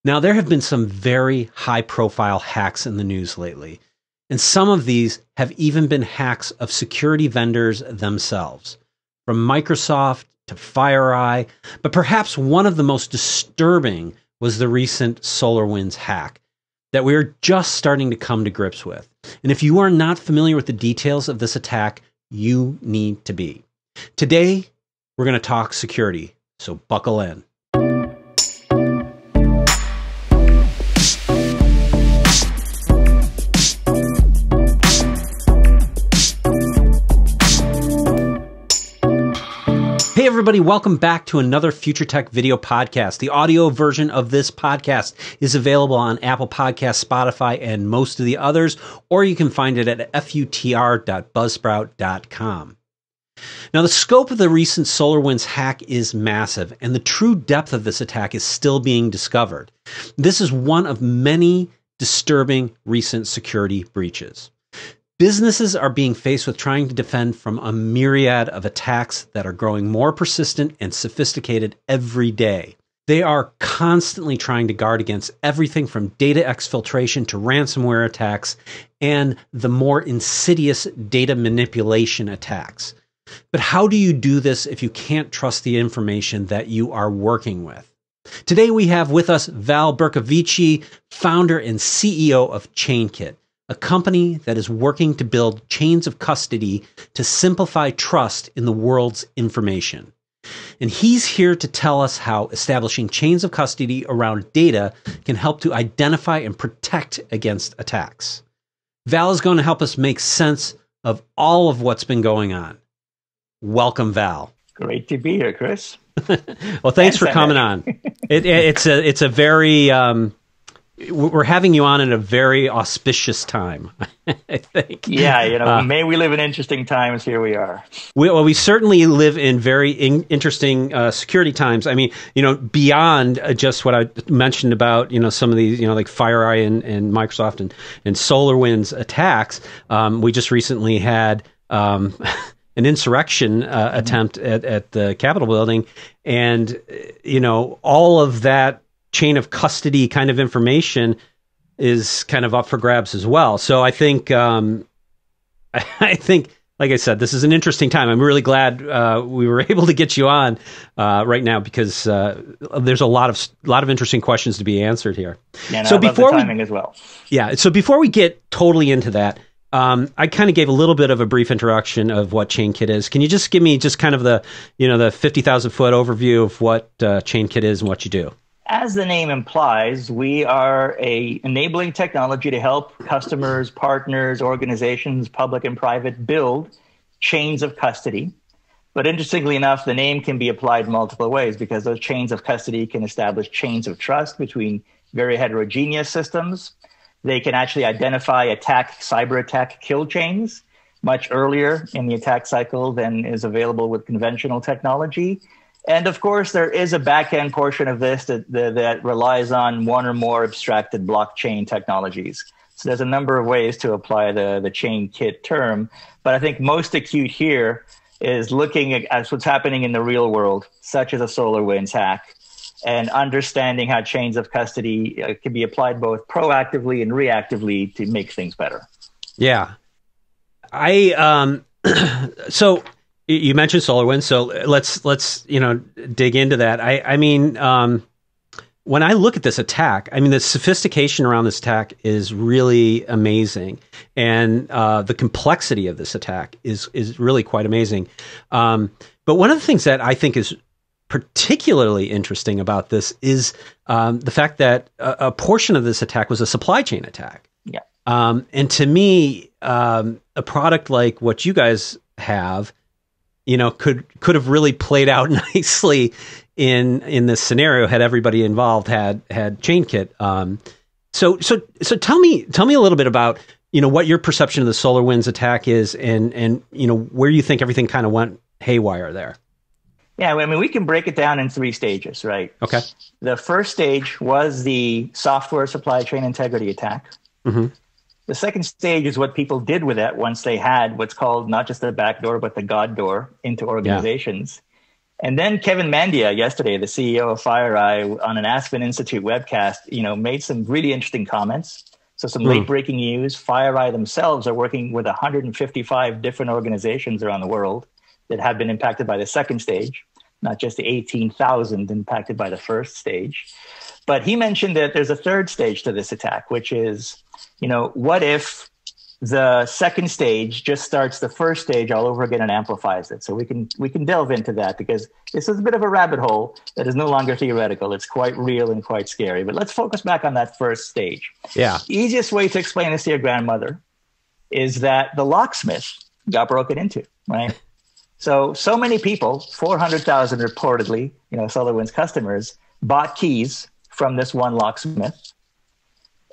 Now, there have been some very high-profile hacks in the news lately, and some of these have even been hacks of security vendors themselves, from Microsoft to FireEye, but perhaps one of the most disturbing was the recent Solarwinds hack that we are just starting to come to grips with. And if you are not familiar with the details of this attack, you need to be. Today, we're going to talk security, so buckle in. Hey everybody, welcome back to another Future Tech video podcast. The audio version of this podcast is available on Apple Podcasts, Spotify, and most of the others, or you can find it at futr.buzzsprout.com. Now, the scope of the recent Solarwinds hack is massive, and the true depth of this attack is still being discovered. This is one of many disturbing recent security breaches. Businesses are being faced with trying to defend from a myriad of attacks that are growing more persistent and sophisticated every day. They are constantly trying to guard against everything from data exfiltration to ransomware attacks and the more insidious data manipulation attacks. But how do you do this if you can't trust the information that you are working with? Today we have with us Val Bercovici, founder and CEO of Chainkit, a company that is working to build chains of custody to simplify trust in the world's information. And he's here to tell us how establishing chains of custody around data can help to identify and protect against attacks. Val is going to help us make sense of all of what's been going on. Welcome, Val. Great to be here, Chris. Well, thanks for coming on. It's a very... we're having you on at a very auspicious time, I think. Yeah, may we live in interesting times. Here we are. We certainly live in very interesting security times. I mean, beyond just what I mentioned about, some of these, like FireEye and Microsoft and SolarWinds attacks. We just recently had an insurrection attempt at the Capitol building. And, all of that chain of custody kind of information is kind of up for grabs as well. So I think, like I said, this is an interesting time. I'm really glad we were able to get you on right now because there's a lot of interesting questions to be answered here. Yeah, so before the timing as well. Yeah. So before we get totally into that, I kind of gave a little bit of a brief introduction of what Chainkit is. Can you just give me just kind of the 50,000 foot overview of what Chainkit is and what you do? As the name implies, we are a enabling technology to help customers, partners, organizations, public and private, build chains of custody. But interestingly enough, the name can be applied multiple ways because those chains of custody can establish chains of trust between very heterogeneous systems. They can actually identify cyber attack kill chains much earlier in the attack cycle than is available with conventional technology. And of course, there is a back-end portion of this that relies on one or more abstracted blockchain technologies. So there's a number of ways to apply the Chainkit term. But I think most acute here is looking at what's happening in the real world, such as a SolarWinds hack, and understanding how chains of custody can be applied both proactively and reactively to make things better. Yeah. So you mentioned SolarWinds, so let's dig into that. I mean, when I look at this attack, I mean, the sophistication around this attack is really amazing, and the complexity of this attack is really quite amazing. But one of the things that I think is particularly interesting about this is the fact that a portion of this attack was a supply chain attack. Yeah. And to me, a product like what you guys have, could have really played out nicely in this scenario had everybody involved had Chainkit. So tell me a little bit about what your perception of the SolarWinds attack is, and where you think everything kind of went haywire there. Yeah, I mean, we can break it down in 3 stages, right? Okay. The first stage was the software supply chain integrity attack. Mm-hmm. The second stage is what people did with it once they had what's called not just the back door, but the God door into organizations. And then Kevin Mandia yesterday, the CEO of FireEye, on an Aspen Institute webcast, made some really interesting comments. So some late breaking news. FireEye themselves are working with 155 different organizations around the world that have been impacted by the second stage, not just the 18,000 impacted by the first stage. But he mentioned that there's a third stage to this attack, which is, what if the second stage just starts the first stage all over again and amplifies it? So we can delve into that, because this is a bit of a rabbit hole that is no longer theoretical. It's quite real and quite scary. But let's focus back on that first stage. Yeah. The easiest way to explain this to your grandmother is that the locksmith got broken into, right? So many people, 400,000 reportedly, SolarWinds customers, bought keys from this one locksmith.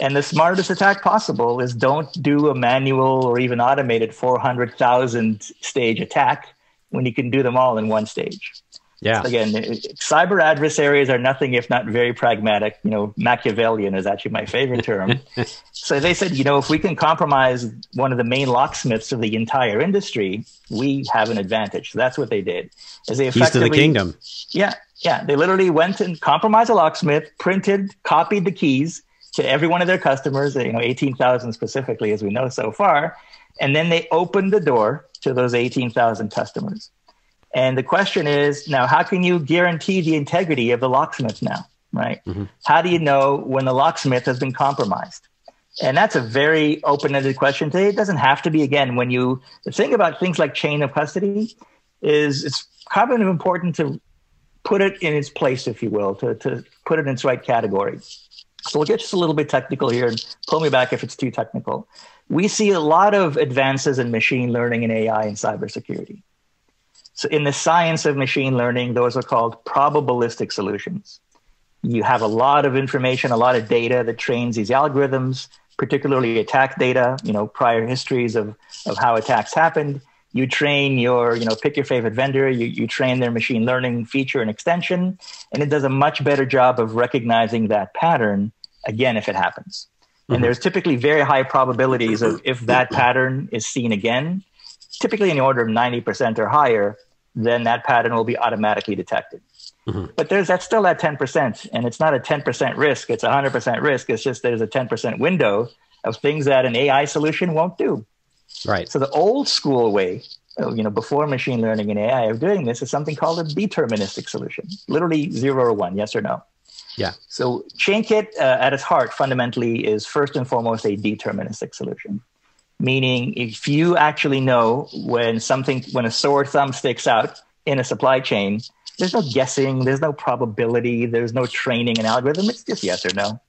And the smartest attack possible is don't do a manual or even automated 400,000 stage attack when you can do them all in one stage. Yeah. So again, cyber adversaries are nothing if not very pragmatic. Machiavellian is actually my favorite term. So they said, if we can compromise one of the main locksmiths of the entire industry, we have an advantage. So that's what they did. Keys to the kingdom. Yeah. They literally went and compromised a locksmith, copied the keys to every one of their customers, 18,000 specifically, as we know so far. And then they opened the door to those 18,000 customers. And the question is, now, how can you guarantee the integrity of the locksmith now, right? Mm-hmm. How do you know when the locksmith has been compromised? And that's a very open-ended question today. It doesn't have to be, again, the thing about things like chain of custody is it's kind of important to put it in its place, if you will, to put it in its right category. So we'll get just a little bit technical here, and pull me back if it's too technical. We see a lot of advances in machine learning and AI in cybersecurity. So in the science of machine learning, those are called probabilistic solutions. You have a lot of information, a lot of data that trains these algorithms, particularly attack data, prior histories of how attacks happened. You train pick your favorite vendor, you train their machine learning feature and extension, and it does a much better job of recognizing that pattern, again, if it happens. Mm-hmm. And there's typically very high probabilities of if that pattern is seen again, typically in the order of 90% or higher, then that pattern will be automatically detected. Mm-hmm. But that's still that 10%, and it's not a 10% risk, it's 100% risk. It's just there's a 10% window of things that an AI solution won't do. Right. So the old school way, before machine learning and AI of doing this is something called a deterministic solution, literally 0 or 1, yes or no. Yeah. So Chainkit at its heart fundamentally is first and foremost a deterministic solution, meaning if you actually know when a sore thumb sticks out in a supply chain, there's no guessing, there's no probability, there's no training and algorithm, it's just yes or no.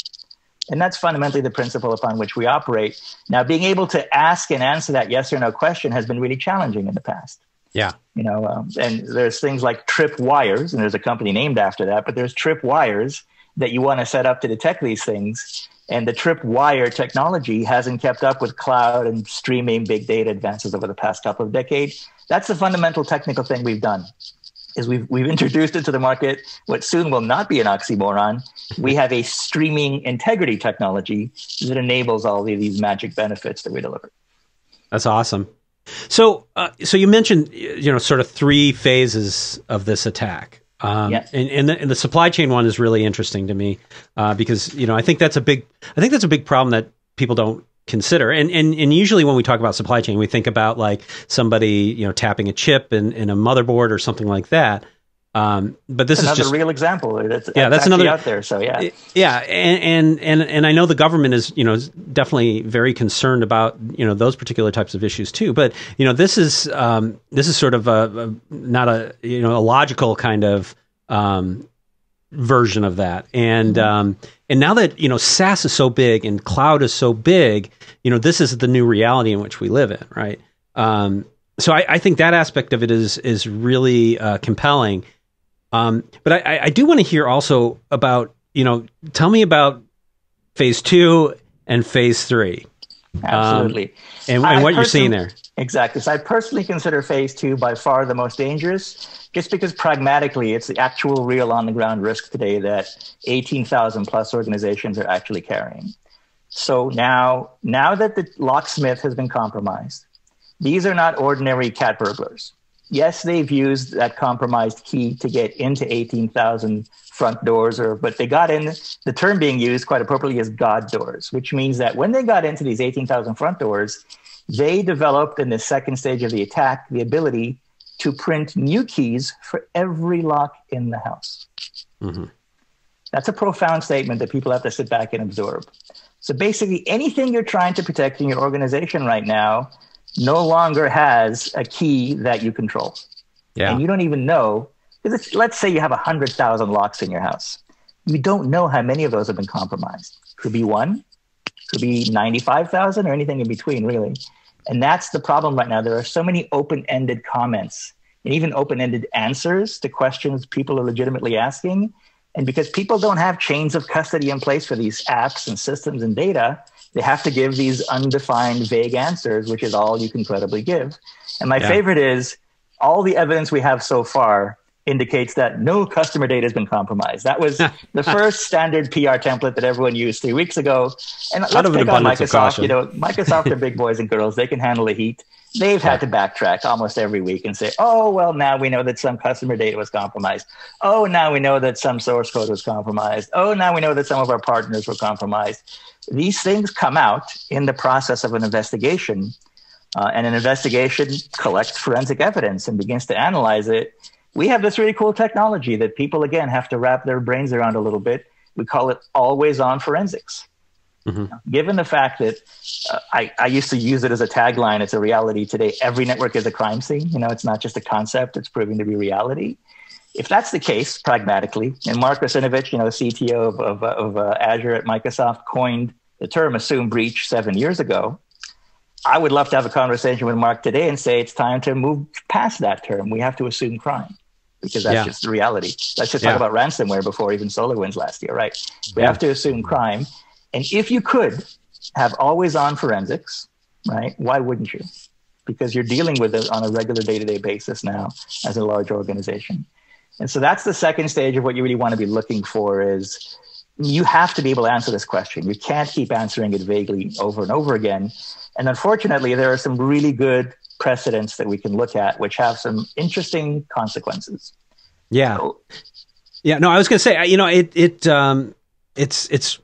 And that's fundamentally the principle upon which we operate. Now, being able to ask and answer that yes or no question has been really challenging in the past. Yeah. And there's things like trip wires, and there's a company named after that, but there's trip wires that you want to set up to detect these things. And the trip wire technology hasn't kept up with cloud and streaming big data advances over the past couple of decades. That's the fundamental technical thing we've done. Is we've introduced into the market what soon will not be an oxymoron. We have a streaming integrity technology that enables all of these magic benefits that we deliver. That's awesome. So you mentioned sort of 3 phases of this attack. Yes. And the supply chain one is really interesting to me because I think that's a big problem that people don't consider. And usually when we talk about supply chain, we think about like somebody, tapping a chip in a motherboard or something like that. But this is just a real example. That's another out there. So yeah. Yeah. And I know the government is, definitely very concerned about, those particular types of issues too. But, this is sort of not a logical kind of, version of that. And now that, SaaS is so big and cloud is so big, this is the new reality in which we live in. Right. So I think that aspect of it is really compelling. But I do want to hear also about, tell me about phase 2 and phase 3. Absolutely. And what you're seeing there. Exactly. So I personally consider phase 2 by far the most dangerous, just because pragmatically it's the actual real on the ground risk today that 18,000 plus organizations are actually carrying. So now that the locksmith has been compromised, these are not ordinary cat burglars. yes, they've used that compromised key to get into 18,000 front doors, but they got in, the term being used quite appropriately is God doors, which means that when they got into these 18,000 front doors, they developed in the second stage of the attack the ability to print new keys for every lock in the house. Mm-hmm. That's a profound statement that people have to sit back and absorb. So basically, anything you're trying to protect in your organization right now no longer has a key that you control. Yeah. And you don't even know, because let's say you have 100,000 locks in your house. You don't know how many of those have been compromised. Could be one, could be 95,000, or anything in between, really. And that's the problem right now. There are so many open-ended comments and even open-ended answers to questions people are legitimately asking. And because people don't have chains of custody in place for these apps and systems and data, they have to give these undefined, vague answers, which is all you can credibly give. And my favorite is all the evidence we have so far indicates that no customer data has been compromised. That was the first standard PR template that everyone used 3 weeks ago. And let's take on Microsoft. You know, Microsoft are big boys and girls. They can handle the heat. They've had to backtrack almost every week and say, oh, well, now we know that some customer data was compromised. Oh, now we know that some source code was compromised. Oh, now we know that some of our partners were compromised. These things come out in the process of an investigation, and an investigation collects forensic evidence and begins to analyze it. We have this really cool technology that people, again, have to wrap their brains around a little bit. We call it always-on forensics. Mm-hmm. Given the fact that I used to use it as a tagline, it's a reality today. Every network is a crime scene. You know, it's not just a concept; it's proving to be reality. If that's the case, pragmatically, and Mark Russinovich, you know, CTO of Azure at Microsoft, coined the term "assume breach" 7 years ago. I would love to have a conversation with Mark today and say it's time to move past that term. We have to assume crime, because that's just the reality. Let's just talk about ransomware before even SolarWinds last year, right? We have to assume crime. And if you could have always-on forensics, right, why wouldn't you? Because you're dealing with it on a regular day-to-day basis now as a large organization. And so that's the second stage of what you really want to be looking for is you have to be able to answer this question. You can't keep answering it vaguely over and over again. And unfortunately, there are some really good precedents that we can look at which have some interesting consequences. Yeah. So, no, I was going to say, you know, it's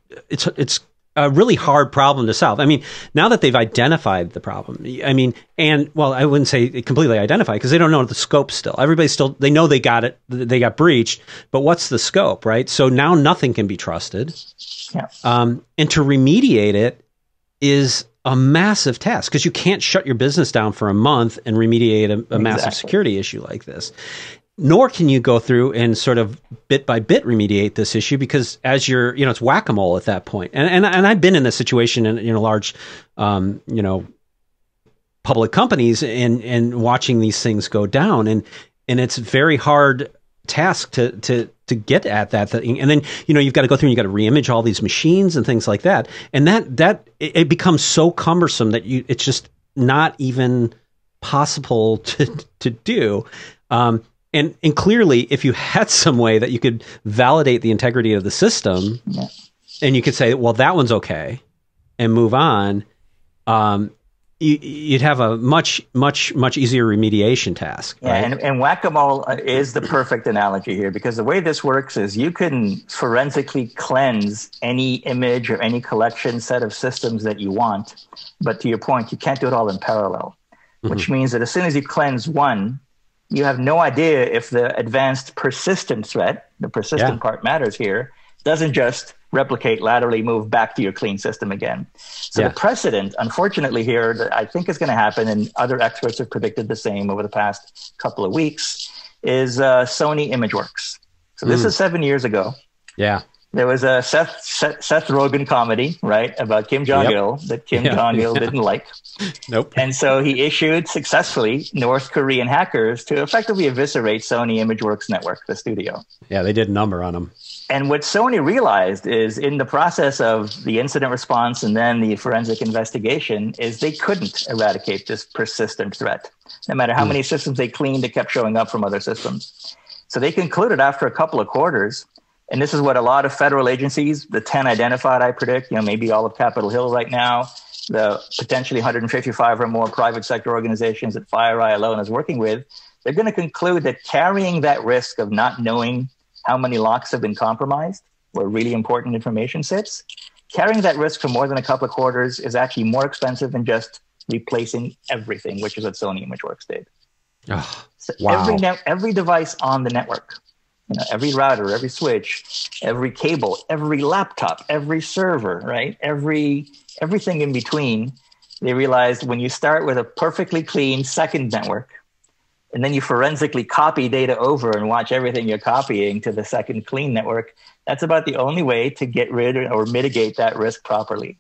a really hard problem to solve. I mean, now that they've identified the problem, I mean, and well, I wouldn't say completely identified because they don't know the scope still. Everybody still, they know they got it, they got breached, but what's the scope, right? So now nothing can be trusted. Yeah. And to remediate it is a massive task because you can't shut your business down for a month and remediate a massive security issue like this. Nor can you go through and sort of bit by bit remediate this issue because as you're, you know, it's whack-a-mole at that point. And I've been in this situation in, you know, large, you know, public companies and watching these things go down. And it's a very hard task to get at that thing. And then, you know, you've got to go through and you got to reimage all these machines and things like that. And that becomes so cumbersome that it's just not even possible to do. And clearly, if you had some way that you could validate the integrity of the system, and you could say, well, that one's okay, and move on, you'd have a much easier remediation task. Yeah, right? and whack-a-mole is the perfect analogy here, because the way this works is you can forensically cleanse any image or any collection set of systems that you want, but to your point, you can't do it all in parallel, which means that as soon as you cleanse one, you have no idea if the advanced persistent threat, the persistent part matters here, doesn't just replicate, laterally move back to your clean system again. So the precedent, unfortunately here, that I think is going to happen, and other experts have predicted the same over the past couple of weeks, is Sony ImageWorks. So this is 7 years ago. Yeah. There was a Seth Rogen comedy, right, about Kim Jong-il that Kim Jong-il didn't like. Nope. And so he issued successfully North Korean hackers to effectively eviscerate Sony ImageWorks Network, the studio. Yeah, they did a number on them. And what Sony realized is in the process of the incident response and then the forensic investigation is they couldn't eradicate this persistent threat. No matter how many systems they cleaned, it kept showing up from other systems. So they concluded after a couple of quarters, and this is what a lot of federal agencies, the 10 identified, I predict, you know, maybe all of Capitol Hill right now, the potentially 155 or more private sector organizations that FireEye alone is working with, they're going to conclude that carrying that risk of not knowing how many locks have been compromised, where really important information sits, carrying that risk for more than a couple of quarters is actually more expensive than just replacing everything, which is what Sony ImageWorks did. Oh, so wow. every device on the network, every router, every switch, every cable, every laptop, every server, right? Everything in between, they realized when you start with a perfectly clean second network, and then you forensically copy data over and watch everything you're copying to the second clean network, that's about the only way to get rid or mitigate that risk properly.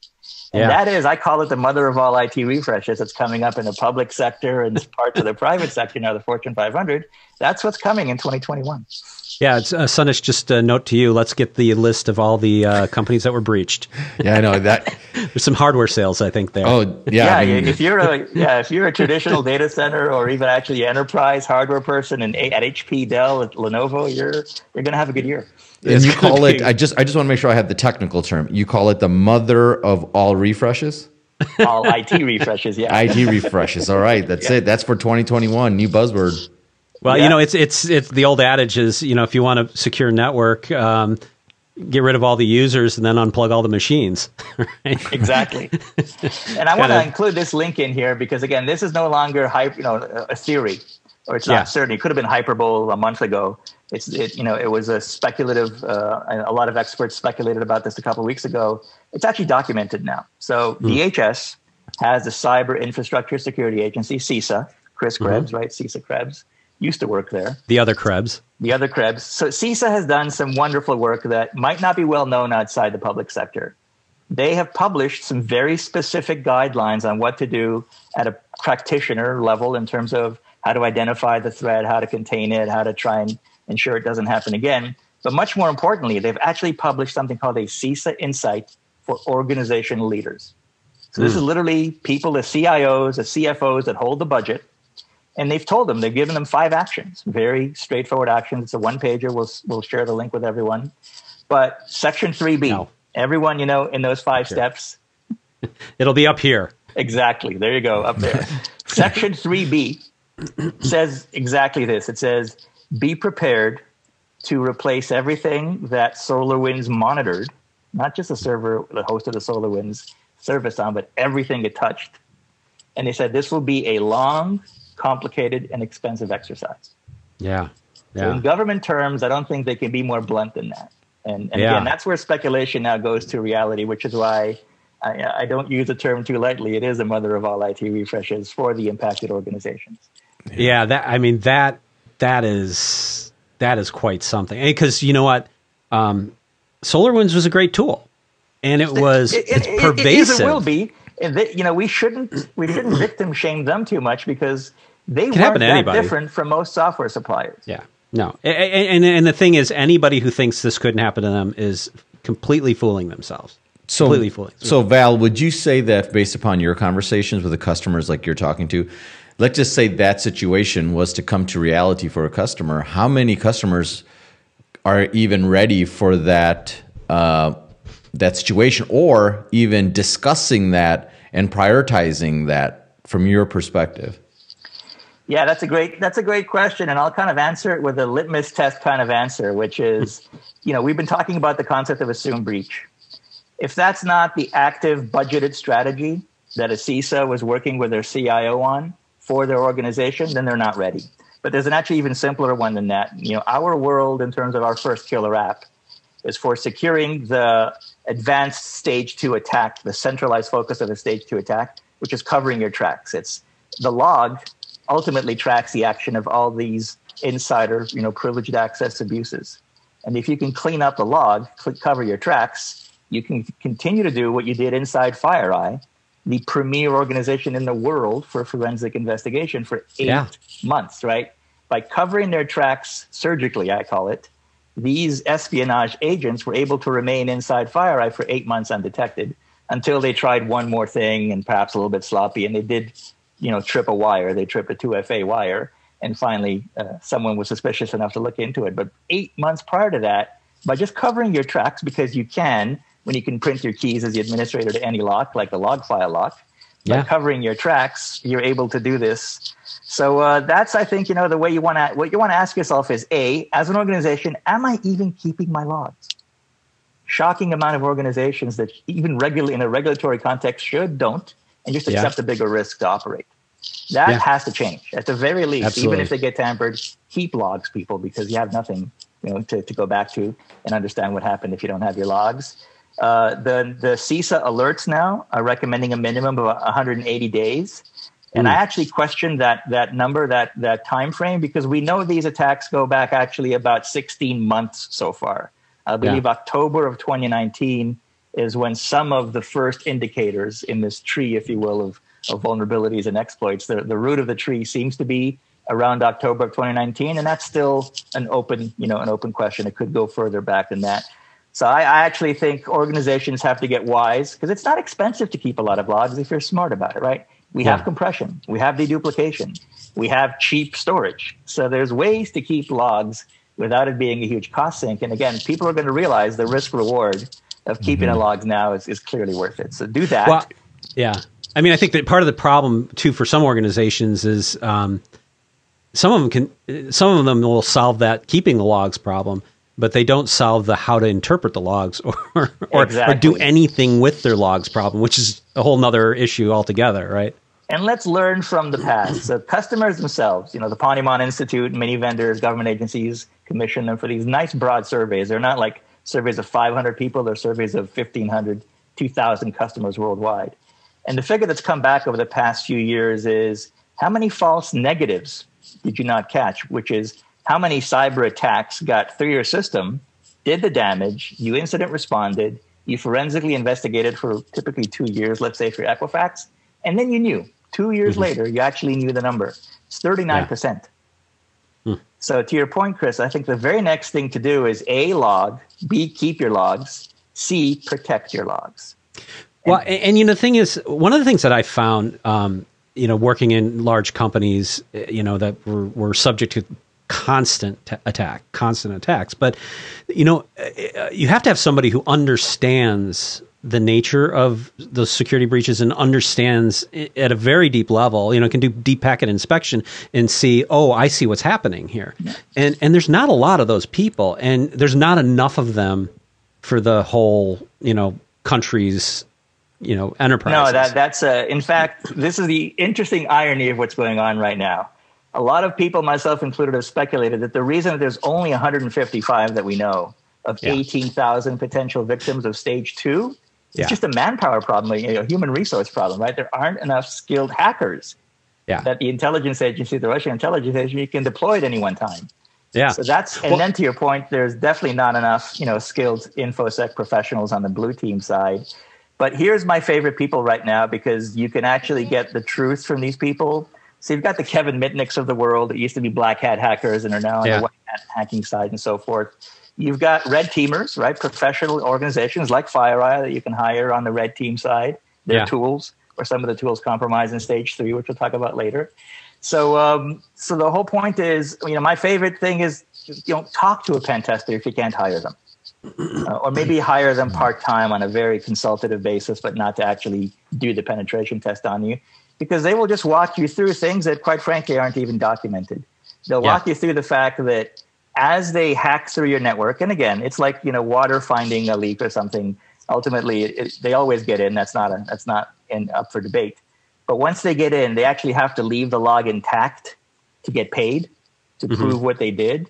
And that is, I call it the mother of all IT refreshes. It's coming up in the public sector and parts of the private sector now, the Fortune 500. That's what's coming in 2021. Yeah, it's Sunish, just a note to you. Let's get the list of all the companies that were breached. Yeah, I know that. There's some hardware sales, I think, there. Oh, yeah. Yeah, I mean, if you're a traditional data center or even actually enterprise hardware person at HP, Dell, at Lenovo, you're going to have a good year. and you call it. I just want to make sure I have the technical term. You call it the mother of all refreshes. All IT refreshes, yeah. IT refreshes. All right, that's it. That's for 2021. New buzzword. Well, it's the old adage is, if you want a secure network, get rid of all the users and then unplug all the machines. Right? Exactly. And I want to include this link in here because, again, this is no longer a theory, or it's not certain. It could have been hyperbole a month ago. It was a speculative. A lot of experts speculated about this a couple of weeks ago. It's actually documented now. So DHS has the Cyber Infrastructure Security Agency, CISA. Chris Krebs, right? CISA Krebs used to work there. The other Krebs. So CISA has done some wonderful work that might not be well known outside the public sector. They have published some very specific guidelines on what to do at a practitioner level in terms of how to identify the threat, how to contain it, how to try and ensure it doesn't happen again. But much more importantly, they've actually published something called a CISA Insight for organizational leaders. So this is literally people, the CIOs, the CFOs that hold the budget. And they've told them, they've given them 5 actions, very straightforward actions. It's a one-pager. We'll share the link with everyone. But Section 3B, everyone, in those 5 steps. It'll be up here. Exactly. There you go, up there. Section 3B says exactly this. It says, be prepared to replace everything that SolarWinds monitored, not just the server that hosted the SolarWinds service on, but everything it touched. And they said this will be a long, complicated, and expensive exercise. Yeah. So in government terms, I don't think they can be more blunt than that. And again, that's where speculation now goes to reality, which is why I don't use the term too lightly. It is the mother of all IT refreshes for the impacted organizations. Yeah, that is quite something. Because you know what? SolarWinds was a great tool. And it's pervasive. It is, it will be. And we shouldn't victim shame them too much because they weren't that different from most software suppliers. Yeah, no. And the thing is, anybody who thinks this couldn't happen to them is completely fooling themselves. So Val, would you say that based upon your conversations with the customers like you're talking to, let's just say that situation was to come to reality for a customer, how many customers are even ready for that situation, or even discussing that and prioritizing that from your perspective? Yeah, that's a great question, and I'll kind of answer it with a litmus test kind of answer, which is, we've been talking about the concept of assumed breach. If that's not the active budgeted strategy that a CISA was working with their CIO on for their organization, then they're not ready. But there's an actually even simpler one than that. Our world, in terms of our first killer app, is for securing the advanced stage 2 attack, the centralized focus of a stage 2 attack, which is covering your tracks. It's the log ultimately tracks the action of all these insider, privileged access abuses. And if you can clean up the log, cover your tracks, you can continue to do what you did inside FireEye, the premier organization in the world for forensic investigation, for 8 months, right? By covering their tracks surgically, I call it, these espionage agents were able to remain inside FireEye for 8 months undetected until they tried one more thing and perhaps a little bit sloppy, and they did, trip a wire. They tripped a 2FA wire, and finally someone was suspicious enough to look into it. But 8 months prior to that, by just covering your tracks, because you can, when you can print your keys as the administrator to any lock, like the log file lock, By Yeah. covering your tracks, you're able to do this. So that's, I think, the way what you want to ask yourself is, A, as an organization, am I even keeping my logs? Shocking amount of organizations that even regularly in a regulatory context don't, and just accept a bigger risk to operate. That has to change. At the very least, Absolutely. even if they get tampered, keep logs, people, because you have nothing to go back to and understand what happened if you don't have your logs. The CISA alerts now are recommending a minimum of 180 days. And I actually questioned that number, that time frame, because we know these attacks go back actually about 16 months so far. I believe October of 2019 is when some of the first indicators in this tree, if you will, of vulnerabilities and exploits, the root of the tree seems to be around October of 2019, and that's still an open question. It could go further back than that. So I actually think organizations have to get wise, because it's not expensive to keep a lot of logs if you're smart about it, right? We have compression, we have deduplication, we have cheap storage. So there's ways to keep logs without it being a huge cost sink. And again, people are going to realize the risk reward of keeping the logs now is clearly worth it. So do that. Well, yeah. I mean, I think that part of the problem too for some organizations is some of them will solve that keeping the logs problem, but they don't solve the how to interpret the logs or do anything with their logs problem, which is a whole nother issue altogether, right? And let's learn from the past. So customers themselves, the Ponemon Institute, many vendors, government agencies commission them for these nice broad surveys. They're not like surveys of 500 people. They're surveys of 1,500, 2,000 customers worldwide. And the figure that's come back over the past few years is how many false negatives did you not catch, which is how many cyber attacks got through your system, did the damage, you incident responded, you forensically investigated for typically 2 years, let's say for Equifax, and then you knew. 2 years later, you actually knew the number. It's 39%. So to your point, Chris, I think the very next thing to do is A, log, B, keep your logs, C, protect your logs. Well, and the thing is, one of the things that I found, working in large companies, that were subject to constant attacks, but you have to have somebody who understands the nature of the security breaches and understands at a very deep level, can do deep packet inspection and see, oh, I see what's happening here. Yeah. And there's not a lot of those people, and there's not enough of them for the whole, country's, enterprise. No, that's in fact, this is the interesting irony of what's going on right now. A lot of people, myself included, have speculated that the reason that there's only 155 that we know of 18,000 potential victims of stage 2 is just a manpower problem, a human resource problem, right? There aren't enough skilled hackers that the intelligence agency, the Russian intelligence agency, can deploy at any one time. Yeah. So then to your point, there's definitely not enough, skilled InfoSec professionals on the blue team side. But here's my favorite people right now, because you can actually get the truth from these people. So you've got the Kevin Mitnicks of the world that used to be black hat hackers and are now on the white hat hacking side and so forth. You've got red teamers, right? Professional organizations like FireEye that you can hire on the red team side. Their tools, or some of the tools compromised in stage 3, which we'll talk about later. So, so the whole point is, my favorite thing is, talk to a pen tester if you can't hire them, or maybe hire them part-time on a very consultative basis, but not to actually do the penetration test on you, because they will just walk you through things that, quite frankly, aren't even documented. They'll walk you through the fact that as they hack through your network, and again, it's like, water finding a leak or something. Ultimately, they always get in. That's not up for debate. But once they get in, they actually have to leave the log intact to get paid, to prove what they did.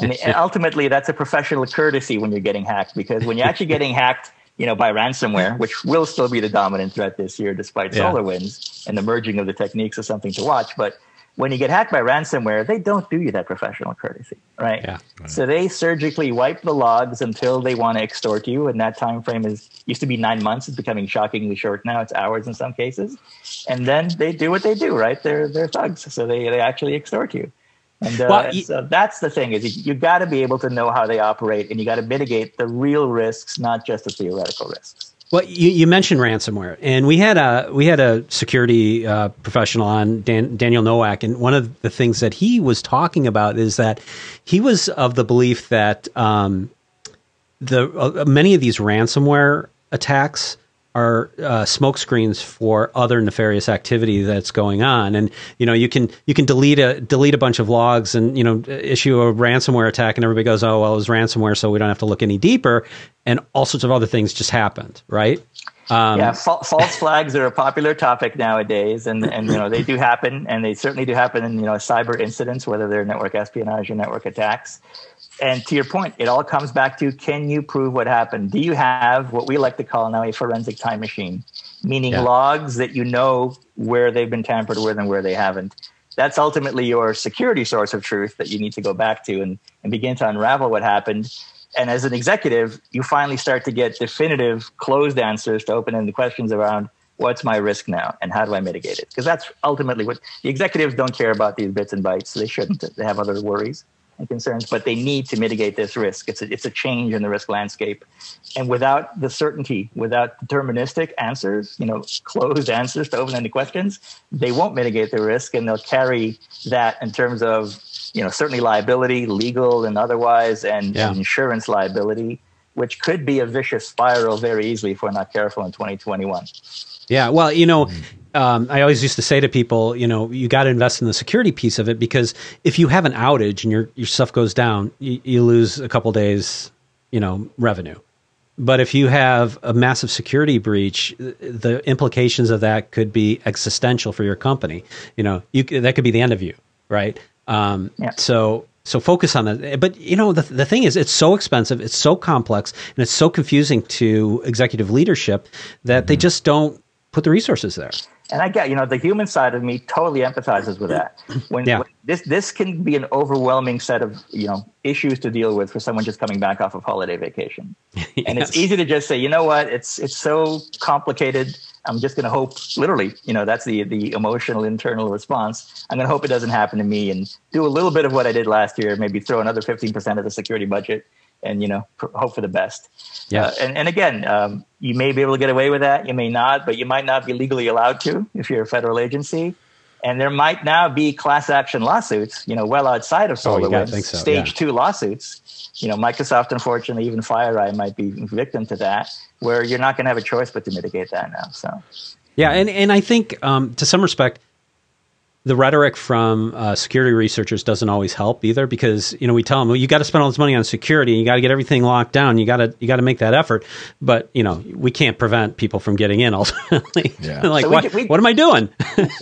And ultimately, that's a professional courtesy when you're getting hacked, because when you're actually getting hacked, by ransomware, which will still be the dominant threat this year, despite SolarWinds, and the merging of the techniques is something to watch. But when you get hacked by ransomware, they don't do you that professional courtesy, right? Yeah. Right. So they surgically wipe the logs until they want to extort you, and that time frame used to be 9 months. It's becoming shockingly short now. It's hours in some cases, and then they do what they do, right? They're thugs, so they actually extort you. And so that's the thing, is you got to be able to know how they operate, and you got to mitigate the real risks, not just the theoretical risks. Well, you mentioned ransomware, and we had a security professional on, Daniel Nowak, and one of the things that he was talking about is that he was of the belief that many of these ransomware attacks smoke screens for other nefarious activity that's going on. And you can delete a bunch of logs and issue a ransomware attack, and everybody goes, oh well, it was ransomware, so we don't have to look any deeper. And all sorts of other things just happened, right? False flags are a popular topic nowadays, and they do happen, and they certainly do happen in cyber incidents, whether they're network espionage or network attacks. And to your point, it all comes back to, can you prove what happened? Do you have what we like to call now a forensic time machine, meaning logs that where they've been tampered with and where they haven't? That's ultimately your security source of truth that you need to go back to and begin to unravel what happened. And as an executive, you finally start to get definitive closed answers to open-ended questions around, what's my risk now and how do I mitigate it? Because that's ultimately what the executives don't care about, these bits and bytes. So they shouldn't. They have other worries and concerns, but they need to mitigate this risk. It's a change in the risk landscape. And without the certainty, without deterministic answers, closed answers to open-ended questions, they won't mitigate the risk, and they'll carry that in terms of, certainly liability, legal and otherwise, and insurance liability, which could be a vicious spiral very easily if we're not careful in 2021. Yeah, well, I always used to say to people, you got to invest in the security piece of it, because if you have an outage and your stuff goes down, you lose a couple days, revenue. But if you have a massive security breach, the implications of that could be existential for your company. That could be the end of you, right? So focus on that. But the thing is, it's so expensive, it's so complex, and it's so confusing to executive leadership that they just don't put the resources there. And I get, the human side of me totally empathizes with that. When this can be an overwhelming set of, issues to deal with for someone just coming back off of holiday vacation. And it's easy to just say, you know what, it's so complicated. I'm just going to hope, literally, that's the emotional internal response. I'm going to hope it doesn't happen to me, and do a little bit of what I did last year, maybe throw another 15% of the security budget and, hope for the best. Yeah. And again, you may be able to get away with that. You may not, but you might not be legally allowed to if you're a federal agency. And there might now be class action lawsuits, well outside of Solarwinds, stage 2 lawsuits. Microsoft, unfortunately, even FireEye might be victim to that, where you're not going to have a choice but to mitigate that now. So, yeah, and I think to some respect, the rhetoric from security researchers doesn't always help either, because we tell them, well, you got to spend all this money on security, you got to get everything locked down, you got to make that effort, but we can't prevent people from getting in ultimately. Yeah. Like, so what am I doing?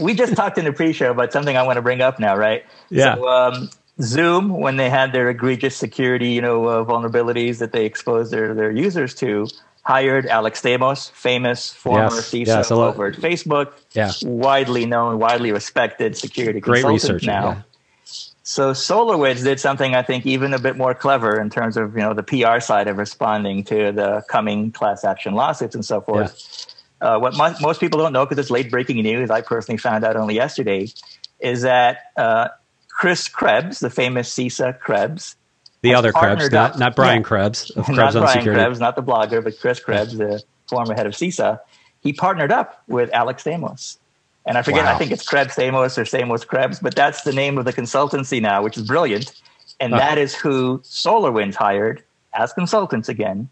We just talked in the pre-show about something I want to bring up now, right? Yeah. So, Zoom, when they had their egregious security, vulnerabilities that they exposed their users to, hired Alex Stamos, famous former CISO over at Facebook, widely known, widely respected security consultant now. Yeah. So SolarWinds did something, I think, even a bit more clever in terms of the PR side of responding to the coming class action lawsuits and so forth. Yeah. What most people don't know, because it's late breaking news, I personally found out only yesterday, is that Chris Krebs, the famous CISA Krebs, the other Krebs, not Brian Krebs of Krebs on Security. Not Brian Krebs, not the blogger, but Chris Krebs, the former head of CISA. He partnered up with Alex Stamos. And I forget, I think it's Krebs Stamos or Stamos Krebs, but that's the name of the consultancy now, which is brilliant. And that is who SolarWinds hired as consultants again,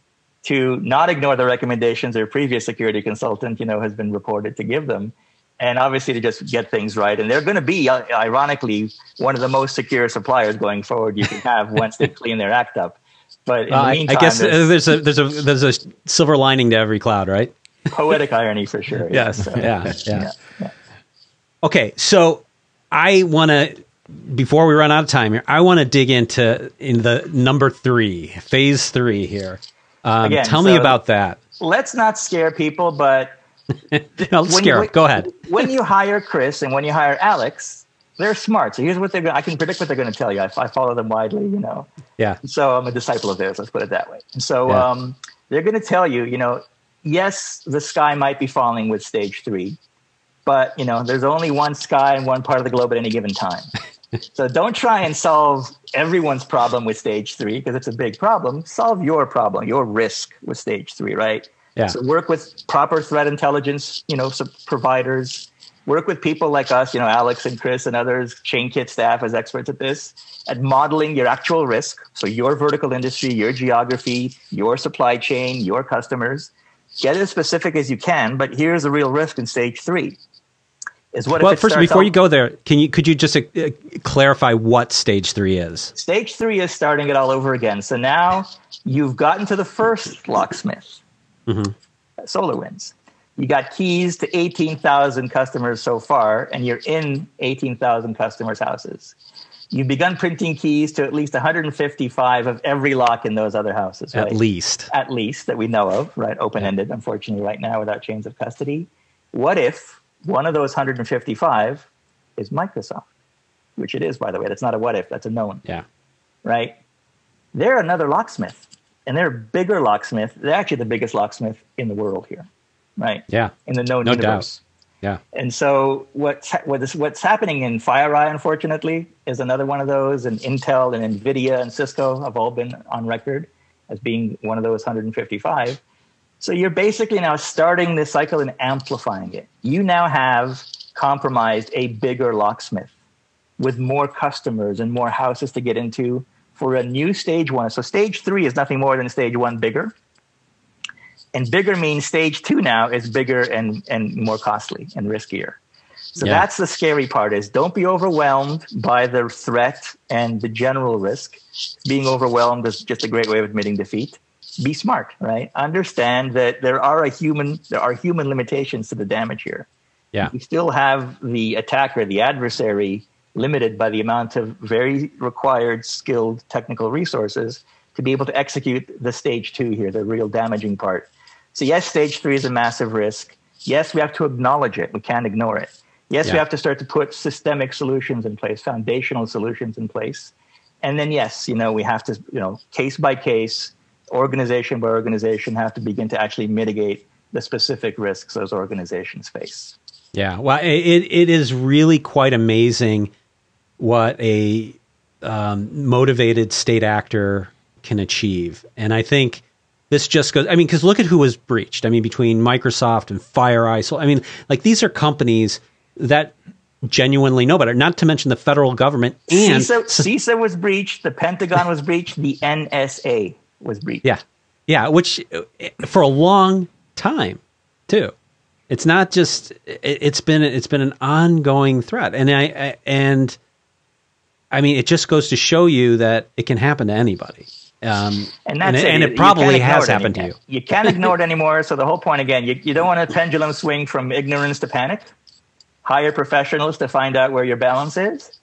to not ignore the recommendations their previous security consultant, has been reported to give them. And obviously to just get things right. And they're going to be, ironically, one of the most secure suppliers going forward you can have once they clean their act up. But in the meantime, I guess there's a silver lining to every cloud, right? Poetic irony for sure. Yes. So, yeah. Okay, so I want to, before we run out of time here, I want to dig in the number 3, phase 3 here. Again, tell me about that. Let's not scare people, but Go ahead. When you hire Chris and when you hire Alex, they're smart. So here's what I can predict what they're going to tell you. I follow them widely, Yeah. So I'm a disciple of theirs. Let's put it that way. And so they're going to tell you, yes, the sky might be falling with stage 3, but there's only one sky in one part of the globe at any given time. So don't try and solve everyone's problem with stage 3, because it's a big problem. Solve your problem, your risk with stage 3, right? Yeah. So work with proper threat intelligence, providers. Work with people like us, Alex and Chris and others, Chainkit staff as experts at this, at modeling your actual risk. So your vertical industry, your geography, your supply chain, your customers, get as specific as you can, but here's the real risk in stage 3. Is what well, if it first, before you go there, could you just clarify what stage 3 is? Stage 3 is starting it all over again. So now you've gotten to the first Locksmith, SolarWinds. You got keys to 18,000 customers so far, and you're in 18,000 customers' houses. You've begun printing keys to at least 155 of every lock in those other houses. Right? At least that we know of, right? Open-ended, unfortunately, right now without chains of custody. What if one of those 155 is Microsoft, which it is, by the way. That's not a what if, that's a known. Yeah. Right? They're another locksmith, and they're a bigger locksmith. They're actually the biggest locksmith in the world here, right? Yeah. In the known no universe. Doubt. Yeah. And so what's happening in FireEye, unfortunately, is another one of those, and Intel and NVIDIA and Cisco have all been on record as being one of those 155. So you're basically now starting this cycle and amplifying it. You now have compromised a bigger locksmith with more customers and more houses to get into for a new stage 1. So stage 3 is nothing more than stage 1 bigger. And bigger means stage 2 now is bigger and more costly and riskier. So that's the scary part, is don't be overwhelmed by the threat and the general risk. Being overwhelmed is just a great way of admitting defeat. Be smart, right? Understand that there are human limitations to the damage here. Yeah. You still have the attacker, the adversary, limited by the amount of very required, skilled technical resources to be able to execute the stage 2 here, the real damaging part. So yes, stage 3 is a massive risk. Yes, we have to acknowledge it. We can't ignore it. Yes, we have to start to put systemic solutions in place, foundational solutions in place. And then yes, we have to, case by case, organization by organization, have to begin to actually mitigate the specific risks those organizations face. Yeah, well, it is really quite amazing what a motivated state actor can achieve. And I think this just goes, because look at who was breached. Between Microsoft and FireEye. So, these are companies that genuinely know better, not to mention the federal government. And CISA was breached, the Pentagon was breached, the NSA was breached. Yeah, which for a long time, too. It's not just, it's been an ongoing threat. And it just goes to show you that it can happen to anybody. And it probably has happened to you. You can't ignore it anymore. So the whole point, again, you don't want a pendulum swing from ignorance to panic. Hire professionals to find out where your balance is.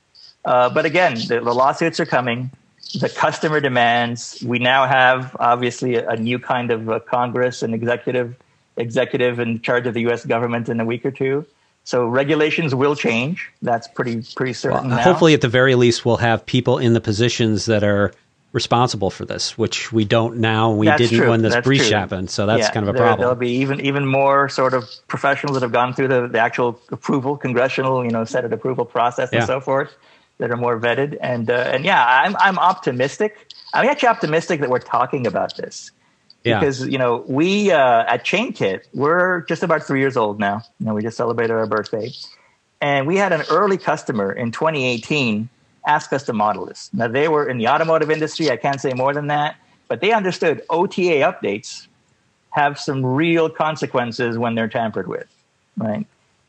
But again, the lawsuits are coming. The customer demands. We now have, obviously, a new kind of Congress and executive in charge of the U.S. government in a week or two. So regulations will change. That's pretty certain now. Hopefully, at the very least, we'll have people in the positions that are responsible for this, which we don't now. We didn't when this breach happened. So that's kind of a problem. There'll be even more sort of professionals that have gone through the actual approval, congressional, Senate approval process and so forth, that are more vetted. And I'm optimistic. I'm actually optimistic that we're talking about this. Yeah. Because, we at Chainkit, we're just about 3 years old now. We just celebrated our birthday. And we had an early customer in 2018 ask us to model this. Now, they were in the automotive industry. I can't say more than that. But they understood OTA updates have some real consequences when they're tampered with, right?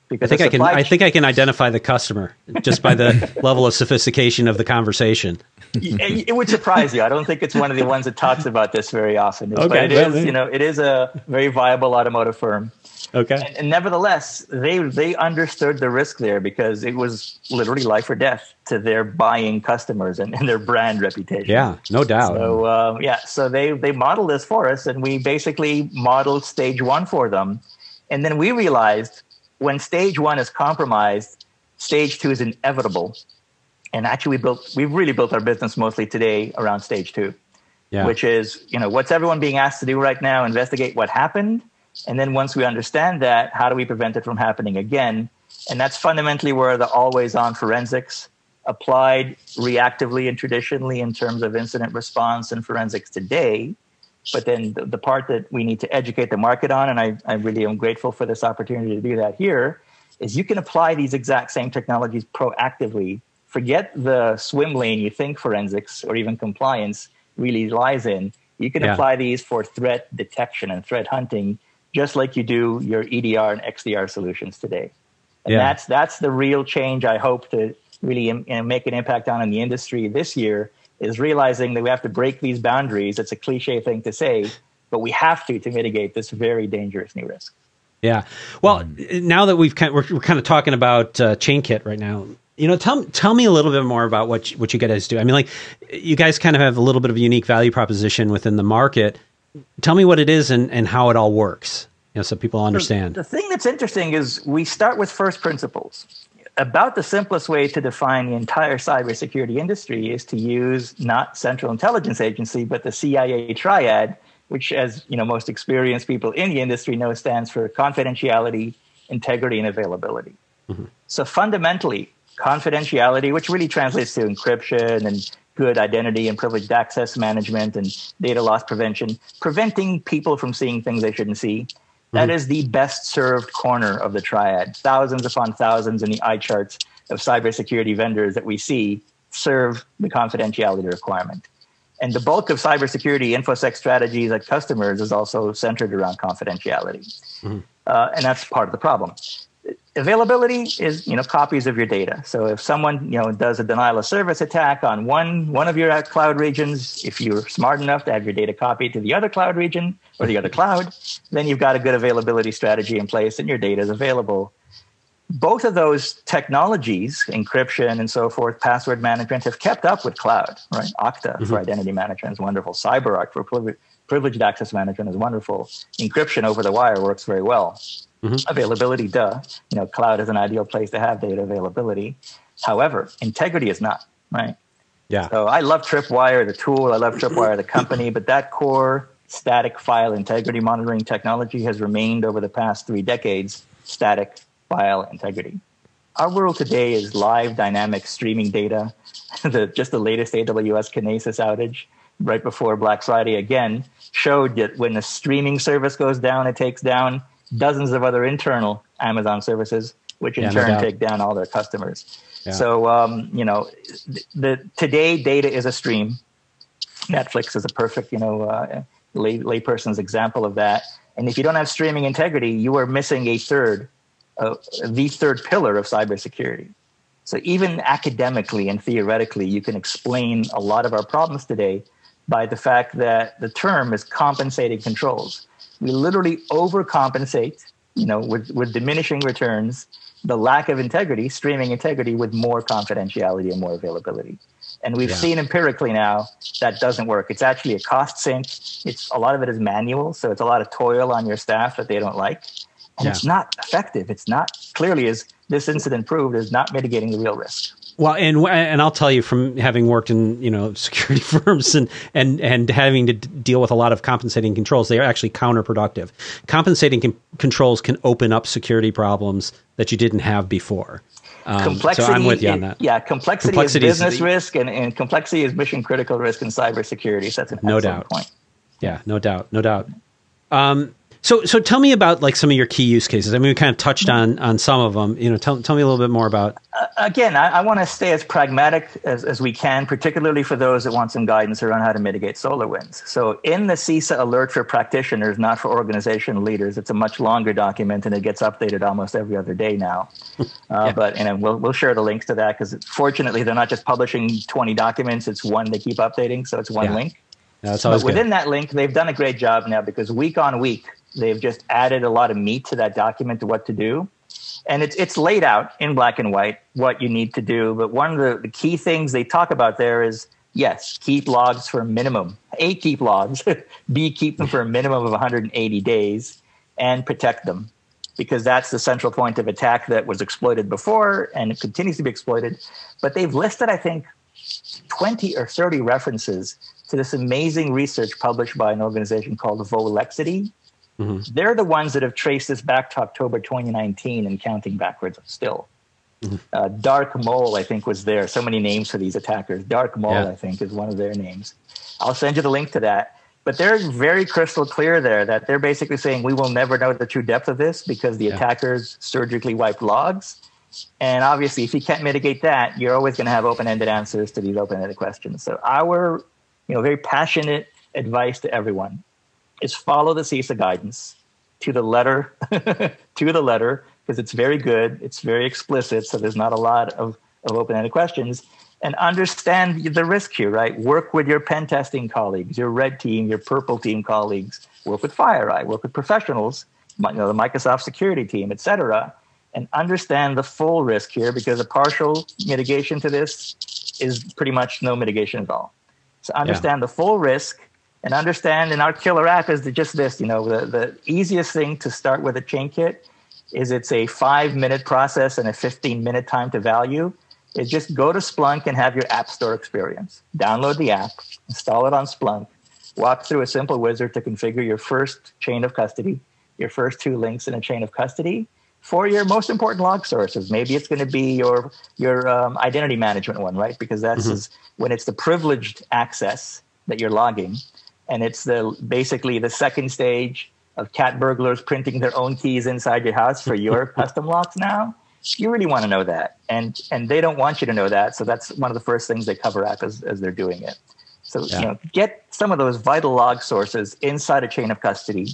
Because I think I can identify the customer just by the level of sophistication of the conversation. It would surprise you. I don't think it's one of the ones that talks about this very often. But it is a very viable automotive firm. Okay. And nevertheless, they understood the risk there because it was literally life or death to their buying customers and their brand reputation. Yeah, no doubt. So so they modeled this for us, and we basically modeled stage 1 for them. And then we realized when stage 1 is compromised, stage 2 is inevitable. And actually, we've really built our business mostly today around stage 2, which is, what's everyone being asked to do right now? Investigate what happened. And then once we understand that, how do we prevent it from happening again? And that's fundamentally where the always-on forensics applied reactively and traditionally in terms of incident response and forensics today. But then the part that we need to educate the market on, and I really am grateful for this opportunity to do that here, is you can apply these exact same technologies proactively. Forget the swim lane you think forensics or even compliance really lies in. You can apply these for threat detection and threat hunting just like you do your EDR and XDR solutions today. And that's the real change I hope to really make an impact on in the industry this year, is realizing that we have to break these boundaries. It's a cliche thing to say, but we have to mitigate this very dangerous new risk. Yeah. Well, now that we're kind of talking about Chainkit right now, tell me a little bit more about what you guys do. I mean, like, you guys kind of have a little bit of a unique value proposition within the market. Tell me what it is and how it all works, so people understand. The thing that's interesting is we start with first principles. About the simplest way to define the entire cybersecurity industry is to use not Central Intelligence Agency, but the CIA Triad, which, as most experienced people in the industry know, stands for confidentiality, integrity, and availability. Mm-hmm. So fundamentally, confidentiality, which really translates to encryption and good identity and privileged access management and data loss prevention, preventing people from seeing things they shouldn't see. That is the best served corner of the Triad. Thousands upon thousands in the eye charts of cybersecurity vendors that we see serve the confidentiality requirement. And the bulk of cybersecurity InfoSec strategies at customers is also centered around confidentiality. Mm-hmm. And that's part of the problem. Availability is, copies of your data. So if someone, does a denial of service attack on one of your cloud regions, if you're smart enough to have your data copied to the other cloud region or the other cloud, then you've got a good availability strategy in place and your data is available. Both of those technologies, encryption and so forth, password management, have kept up with cloud, right? Okta for identity management is wonderful. CyberArk for privileged access management is wonderful. Encryption over the wire works very well. Availability, cloud is an ideal place to have data availability. However, integrity is not, right? Yeah. So I love Tripwire, the tool. I love Tripwire, the company. But that core static file integrity monitoring technology has remained over the past 3 decades static file integrity. Our world today is live dynamic streaming data. Just the latest AWS Kinesis outage right before Black Friday again showed that when the streaming service goes down, it takes down dozens of other internal Amazon services, which in turn take down all their customers. Yeah. So, today data is a stream. Netflix is a perfect, layperson's example of that. And if you don't have streaming integrity, you are missing the third pillar of cybersecurity. So even academically and theoretically, you can explain a lot of our problems today by the fact that the term is compensating controls. We literally overcompensate, with diminishing returns, the lack of integrity, streaming integrity, with more confidentiality and more availability. And we've seen empirically now that doesn't work. It's actually a cost sink. A lot of it is manual, so it's a lot of toil on your staff that they don't like. And it's not effective. It's not, clearly, as this incident proved, is not mitigating the real risk. Well, and I'll tell you, from having worked in security firms and having to deal with a lot of compensating controls, they are actually counterproductive. Compensating controls can open up security problems that you didn't have before. Complexity, so I'm with you on that. Yeah, complexity is business risk, and complexity is mission critical risk in cybersecurity. So that's an excellent point. Yeah, no doubt. So tell me about like some of your key use cases. I mean, we kind of touched on some of them. Tell me a little bit more about. Again, I want to stay as pragmatic as we can, particularly for those that want some guidance around how to mitigate Solarwinds. So in the CISA alert for practitioners, not for organization leaders, it's a much longer document and it gets updated almost every other day now. But we'll share the links to that because fortunately they're not just publishing 20 documents; it's one they keep updating, so it's one link. That's always but within that link, they've done a great job now because week on week they've just added a lot of meat to that document to what to do. And it's laid out in black and white what you need to do. But one of the key things they talk about there is, yes, keep logs for a minimum. A, keep logs. B, keep them for a minimum of 180 days and protect them. Because that's the central point of attack that was exploited before and it continues to be exploited. But they've listed, I think, 20 or 30 references to this amazing research published by an organization called Volexity. Mm-hmm. They're the ones that have traced this back to October 2019 and counting backwards still. Mm-hmm. Dark Mole, I think, was there. So many names for these attackers. Dark Mole, I think, is one of their names. I'll send you the link to that. But they're very crystal clear there that they're basically saying we will never know the true depth of this because the attackers surgically wiped logs. And obviously, if you can't mitigate that, you're always going to have open-ended answers to these open-ended questions. So our very passionate advice to everyone is follow the CISA guidance. to the letter, to the letter, because it's very good. It's very explicit. So there's not a lot of open-ended questions. And understand the risk here, right? Work with your pen testing colleagues, your red team, your purple team colleagues. Work with FireEye, work with professionals, the Microsoft security team, et cetera, and understand the full risk here, because a partial mitigation to this is pretty much no mitigation at all. So understand the full risk, and understand in our killer app is just this, the easiest thing to start with a Chainkit is it's a 5-minute process and a 15-minute time to value. Is just go to Splunk and have your app store experience. Download the app, install it on Splunk, walk through a simple wizard to configure your first chain of custody, your first 2 links in a chain of custody for your most important log sources. Maybe it's going to be your identity management one, right? Because that's when it's the privileged access that you're logging, and it's basically the second stage of cat burglars printing their own keys inside your house for your custom locks now. You really want to know that, and they don't want you to know that. So that's one of the first things they cover up as they're doing it. So get some of those vital log sources inside a chain of custody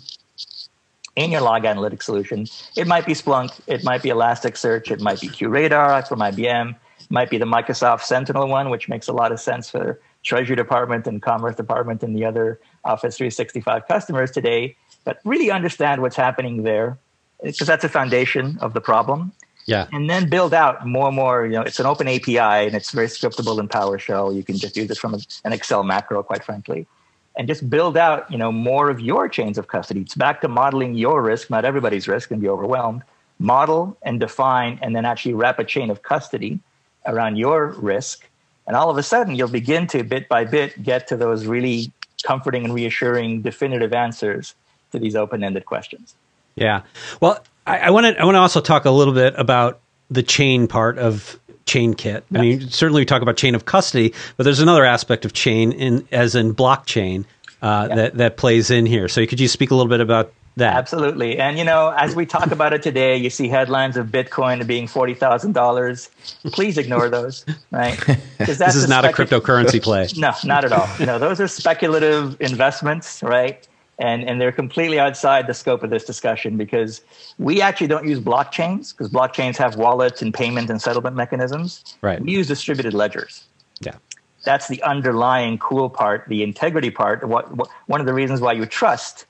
in your log analytics solution. It might be Splunk, it might be Elasticsearch, it might be QRadar from IBM, it might be the Microsoft Sentinel one, which makes a lot of sense for Treasury Department and Commerce Department and the other Office 365 customers today. But really understand what's happening there, because that's a foundation of the problem. Yeah. And then build out more, it's an open API and it's very scriptable in PowerShell. You can just use it from an Excel macro, quite frankly, and just build out, more of your chains of custody. It's back to modeling your risk, not everybody's risk, and be overwhelmed. Model and define, and then actually wrap a chain of custody around your risk. And all of a sudden you'll begin to bit by bit get to those really comforting and reassuring definitive answers to these open-ended questions. Yeah. Well, I want to also talk a little bit about the chain part of Chainkit. I mean, certainly we talk about chain of custody, but there's another aspect of chain, as in blockchain, that plays in here. So could you speak a little bit about that? Absolutely. And, as we talk about it today, you see headlines of Bitcoin being $40,000. Please ignore those, right? This is not a cryptocurrency play. No, not at all. Those are speculative investments, right? And they're completely outside the scope of this discussion, because we actually don't use blockchains, because blockchains have wallets and payment and settlement mechanisms. Right. We use distributed ledgers. Yeah. That's the underlying cool part, the integrity part. One of the reasons why you trust,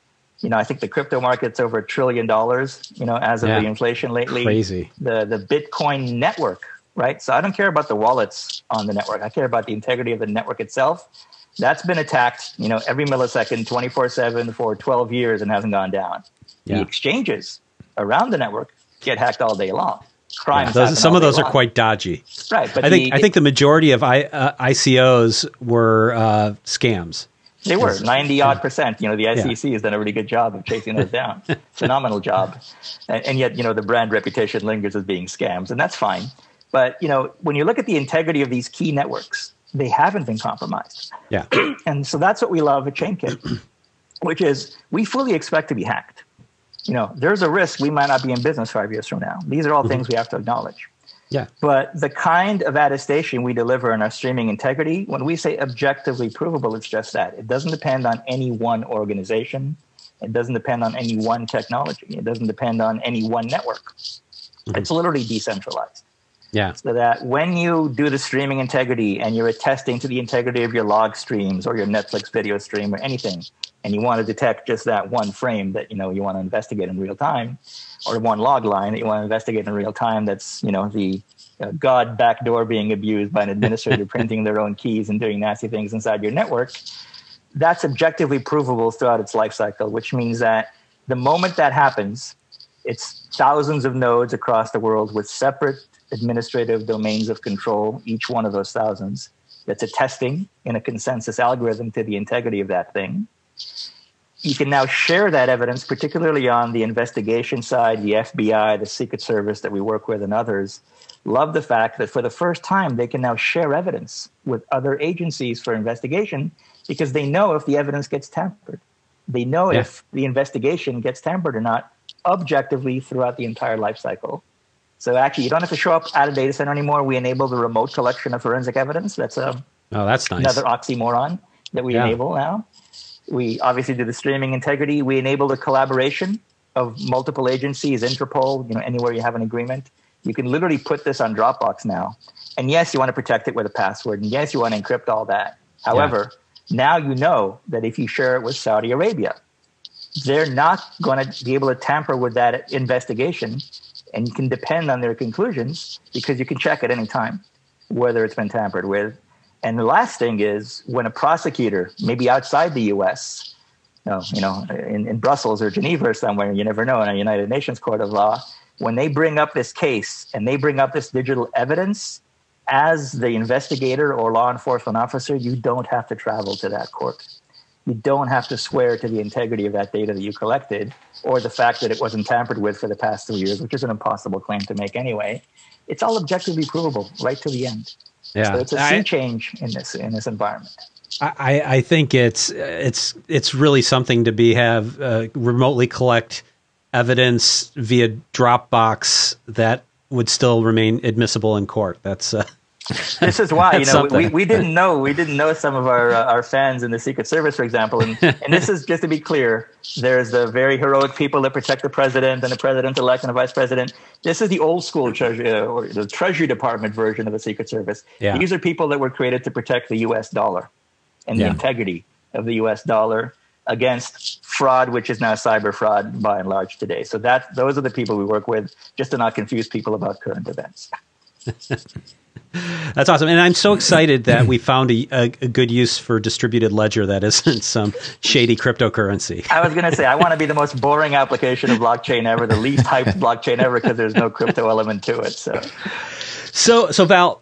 I think the crypto market's over $1 trillion, as of the inflation lately. Crazy. The Bitcoin network, right? So I don't care about the wallets on the network. I care about the integrity of the network itself. That's been attacked, every millisecond, 24/7 for 12 years and hasn't gone down. Yeah. The exchanges around the network get hacked all day long. Some of those are quite dodgy. Right. But I think the majority of ICOs were scams. They were 90-odd%. The SEC has done a really good job of chasing those down. Phenomenal job. And yet, the brand reputation lingers as being scams, and that's fine. But, when you look at the integrity of these key networks, they haven't been compromised. Yeah. And so that's what we love at Chainkit, which is we fully expect to be hacked. There's a risk we might not be in business 5 years from now. These are all things we have to acknowledge. Yeah. But the kind of attestation we deliver in our streaming integrity, when we say objectively provable, it's just that. It doesn't depend on any one organization. It doesn't depend on any one technology. It doesn't depend on any one network. It's literally decentralized. Yeah. So that when you do the streaming integrity and you're attesting to the integrity of your log streams or your Netflix video stream or anything, and you want to detect just that one frame that, you want to investigate in real time, or one log line that you want to investigate in real time, that's, the God backdoor being abused by an administrator printing their own keys and doing nasty things inside your network, that's objectively provable throughout its life cycle, which means that the moment that happens, it's thousands of nodes across the world with separate administrative domains of control, each one of those thousands, that's attesting in a consensus algorithm to the integrity of that thing. You can now share that evidence, particularly on the investigation side, the FBI, the Secret Service that we work with, and others love the fact that for the first time, they can now share evidence with other agencies for investigation, because they know if the evidence gets tampered. They know if the investigation gets tampered or not objectively throughout the entire life cycle. So actually, you don't have to show up at a data center anymore. We enable the remote collection of forensic evidence. That's that's nice. Another oxymoron that we enable now. We obviously do the streaming integrity. We enable the collaboration of multiple agencies, Interpol, anywhere you have an agreement. You can literally put this on Dropbox now. And yes, you want to protect it with a password. And yes, you want to encrypt all that. However, now you know that if you share it with Saudi Arabia, they're not going to be able to tamper with that investigation. And you can depend on their conclusions because you can check at any time whether it's been tampered with. And the last thing is when a prosecutor, maybe outside the U.S., in Brussels or Geneva or somewhere, you never know, in a United Nations court of law, when they bring up this case and they bring up this digital evidence, as the investigator or law enforcement officer, you don't have to travel to that court. You don't have to swear to the integrity of that data that you collected or the fact that it wasn't tampered with for the past 3 years, which is an impossible claim to make anyway. It's all objectively provable right to the end. Yeah. So it's a sea change in this environment. I think it's really something to have remotely collect evidence via Dropbox that would still remain admissible in court. That's this is why we didn't know some of our fans in the Secret Service, for example, and this is just to be clear. There's the very heroic people that protect the president and the president-elect and the vice president. This is the old school Treasury or the Treasury Department version of the Secret Service. Yeah. These are people that were created to protect the U.S. dollar and the integrity of the U.S. dollar against fraud, which is now cyber fraud by and large today. So those are the people we work with, just to not confuse people about current events. That's awesome. And I'm so excited that we found a good use for distributed ledger that isn't some shady cryptocurrency. I was going to say, I want to be the most boring application of blockchain ever, the least hyped blockchain ever, because there's no crypto element to it. So Val,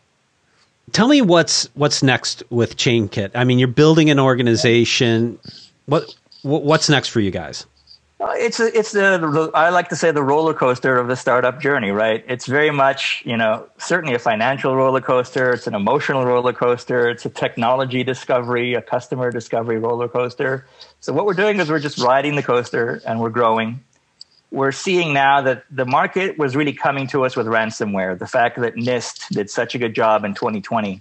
tell me what's next with Chainkit. I mean, you're building an organization. What's next for you guys? It's I like to say the roller coaster of the startup journey, right? It's very much, certainly a financial roller coaster. It's an emotional roller coaster. It's a technology discovery, a customer discovery roller coaster. So what we're doing is we're just riding the coaster and we're growing. We're seeing now that the market was really coming to us with ransomware. The fact that NIST did such a good job in 2020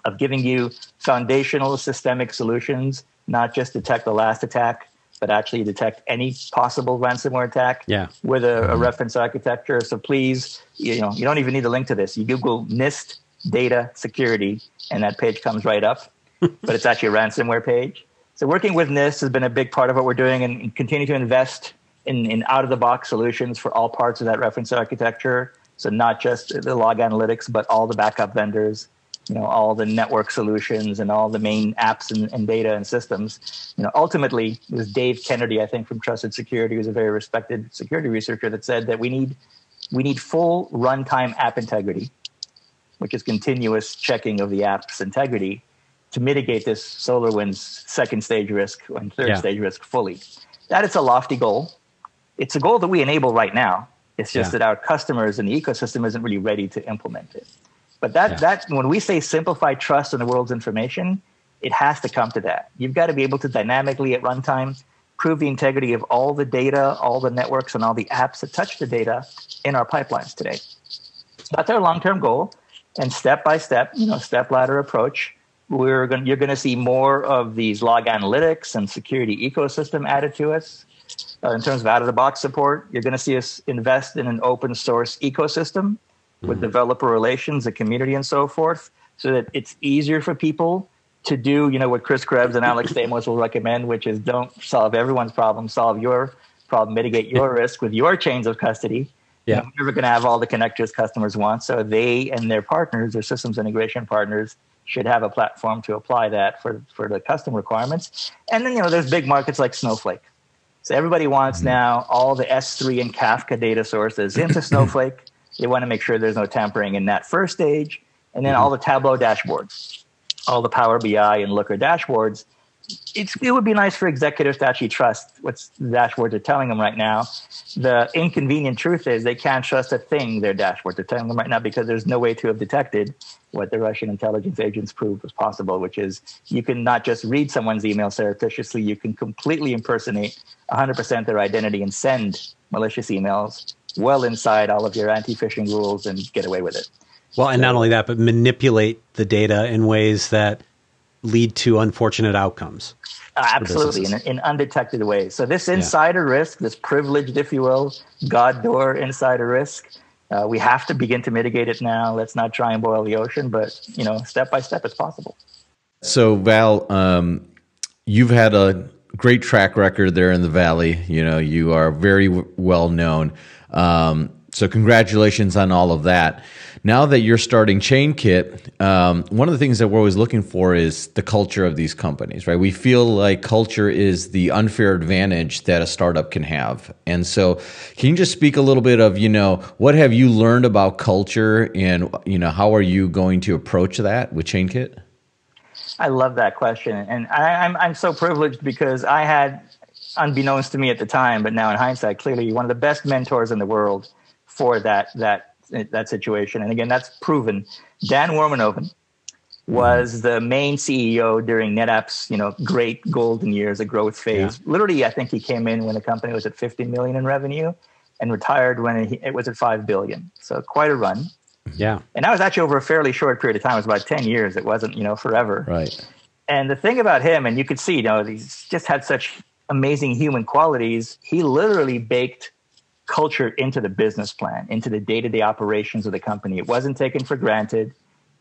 of giving you foundational systemic solutions, not just detect the last attack, but actually detect any possible ransomware attack with a reference architecture. So please, you don't even need a link to this. You Google NIST data security, and that page comes right up. But it's actually a ransomware page. So working with NIST has been a big part of what we're doing, and continue to invest in out-of-the-box solutions for all parts of that reference architecture. So not just the log analytics, but all the backup vendors, all the network solutions and all the main apps and data and systems. Ultimately, it was Dave Kennedy, I think, from Trusted Security, who's a very respected security researcher, that said that we need full runtime app integrity, which is continuous checking of the app's integrity, to mitigate this SolarWinds second stage risk and third stage risk fully. That is a lofty goal. It's a goal that we enable right now. It's just that our customers and the ecosystem isn't really ready to implement it. But that when we say simplify trust in the world's information, it has to come to that. You've got to be able to dynamically at runtime prove the integrity of all the data, all the networks, and all the apps that touch the data in our pipelines today. So that's our long-term goal. And step by step, step ladder approach, you're going to see more of these log analytics and security ecosystem added to us. In terms of out-of-the-box support, you're going to see us invest in an open source ecosystem with developer relations, the community, and so forth, so that it's easier for people to do, what Chris Krebs and Alex Stamos will recommend, which is don't solve everyone's problem, solve your problem, mitigate your risk with your chains of custody. We're never going to have all the connectors customers want, so they and their partners, their systems integration partners, should have a platform to apply that for the custom requirements. And then, there's big markets like Snowflake. So everybody wants now all the S3 and Kafka data sources into Snowflake. They want to make sure there's no tampering in that first stage. And then all the Tableau dashboards, all the Power BI and Looker dashboards. It would be nice for executives to actually trust what the dashboards are telling them right now. The inconvenient truth is they can't trust a thing their dashboards are telling them right now, because there's no way to have detected what the Russian intelligence agents proved was possible, which is you can not just read someone's email surreptitiously, you can completely impersonate 100% their identity and send malicious emails well inside all of your anti-phishing rules and get away with it. Well, and not only that, but manipulate the data in ways that lead to unfortunate outcomes. Absolutely, in undetected ways. So this insider risk, this privileged, if you will, God door insider risk, we have to begin to mitigate it now. Let's not try and boil the ocean, but step by step, it's possible. So Val, you've had a great track record there in the Valley. You are very well known. So congratulations on all of that. Now that you're starting Chainkit, one of the things that we're always looking for is the culture of these companies, right? We feel like culture is the unfair advantage that a startup can have. And so can you just speak a little bit of, what have you learned about culture and, how are you going to approach that with Chainkit? I love that question. And I'm so privileged because I had, unbeknownst to me at the time, but now in hindsight, clearly one of the best mentors in the world for that situation. And again, that's proven. Dan Wormanoven was the main CEO during NetApp's, great golden years, a growth phase. Yeah. Literally, I think he came in when the company was at 50 million in revenue and retired when it was at 5 billion. So quite a run. Yeah. And that was actually over a fairly short period of time. It was about 10 years. It wasn't, forever. Right. And the thing about him, and you could see, he's just had such amazing human qualities. He literally baked culture into the business plan, into the day-to-day operations of the company. It wasn't taken for granted.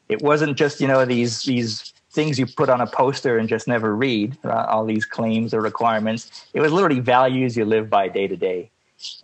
It wasn't just, these things you put on a poster and just never read, all these claims or requirements. It was literally values you live by day to day.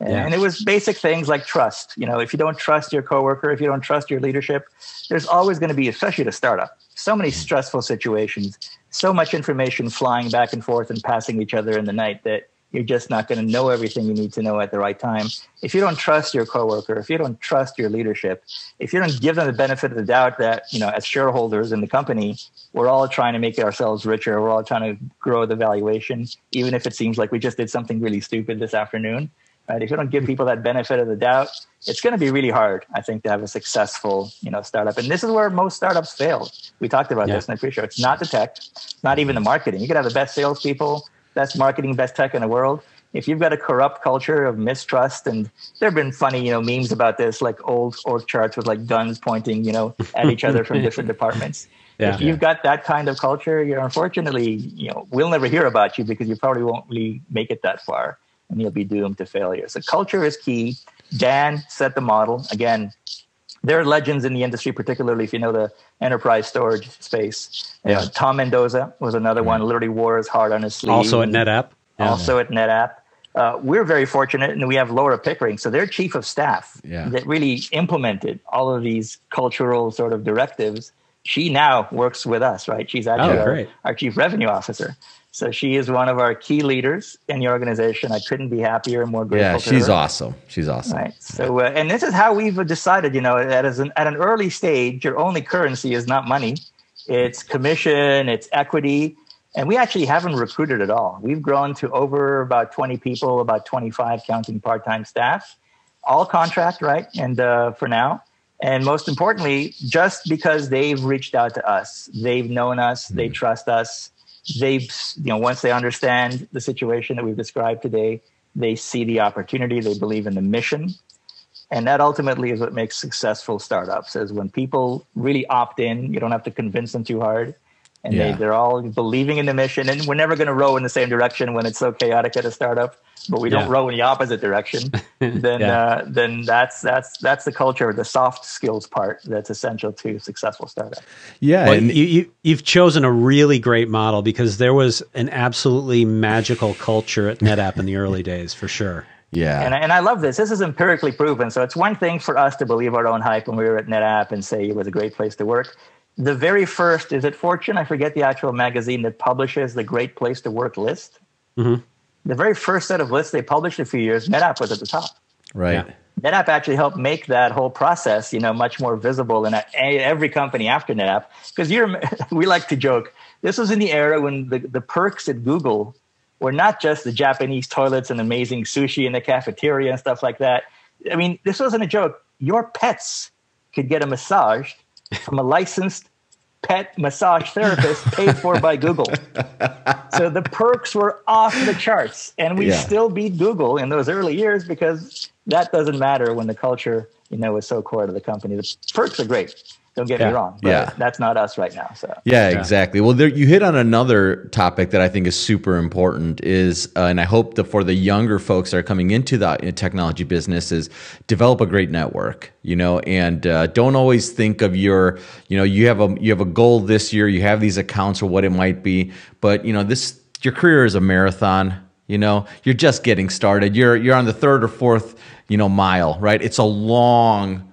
And it was basic things like trust. If you don't trust your coworker, if you don't trust your leadership, there's always going to be, especially at a startup, so many stressful situations, so much information flying back and forth and passing each other in the night that you're just not going to know everything you need to know at the right time. If you don't trust your coworker, if you don't trust your leadership, if you don't give them the benefit of the doubt that, as shareholders in the company, we're all trying to make ourselves richer. We're all trying to grow the valuation, even if it seems like we just did something really stupid this afternoon. Right? If you don't give people that benefit of the doubt, it's going to be really hard, I think, to have a successful, startup. And this is where most startups fail. We talked about this in the pre-show. It's not the tech, it's not even the marketing. You could have the best salespeople, best marketing, best tech in the world. If you've got a corrupt culture of mistrust, and there have been funny, memes about this, like old org charts with like guns pointing, at each other from different departments. If you've got that kind of culture, you're unfortunately, we'll never hear about you because you probably won't really make it that far, and you'll be doomed to failure. So culture is key. Dan set the model. Again, there are legends in the industry, particularly if you know the enterprise storage space. Tom Mendoza was another one, literally wore his heart on his sleeve. Also at NetApp. Also at NetApp. We're very fortunate, and we have Laura Pickering. So they're chief of staff that really implemented all of these cultural sort of directives. She now works with us, right? She's actually our chief revenue officer. So she is one of our key leaders in the organization. I couldn't be happier and more grateful to her. She's awesome. She's awesome. Right. So, and this is how we've decided, at an early stage, your only currency is not money. It's commission, it's equity. And we actually haven't recruited at all. We've grown to over about 20 people, about 25 counting part-time staff, all contract, right? And for now. And most importantly, just because they've reached out to us, they've known us, they trust us. They've, once they understand the situation that we've described today, they see the opportunity, they believe in the mission. And that ultimately is what makes successful startups, is when people really opt in, you don't have to convince them too hard. And they're all believing in the mission. And we're never going to row in the same direction when it's so chaotic at a startup, but we don't row in the opposite direction. Then that's the culture, the soft skills part that's essential to successful startup. Yeah, well, and you've chosen a really great model, because there was an absolutely magical culture at NetApp in the early days, for sure. Yeah, and I love this. This is empirically proven. So it's one thing for us to believe our own hype when we were at NetApp and say it was a great place to work. The very first, is it Fortune? I forget the actual magazine that publishes the Great Place to Work list. Mm-hmm. The very first set of lists they published a few years, NetApp was at the top. Right. Yeah. NetApp actually helped make that whole process, much more visible in every company after NetApp. Because we like to joke, this was in the era when the perks at Google were not just the Japanese toilets and amazing sushi in the cafeteria and stuff like that. I mean, this wasn't a joke. Your pets could get a massage from a licensed pet massage therapist paid for by Google. So the perks were off the charts, and we still beat Google in those early years because that doesn't matter when the culture, is so core to the company. The perks are great. Don't get me wrong, but that's not us right now. So exactly. Well, you hit on another topic that I think is super important is, and I hope that for the younger folks that are coming into the technology business is develop a great network, and don't always think of you have a goal this year, you have these accounts or what it might be, but your career is a marathon. You're just getting started. You're on the third or fourth, mile, right? It's a long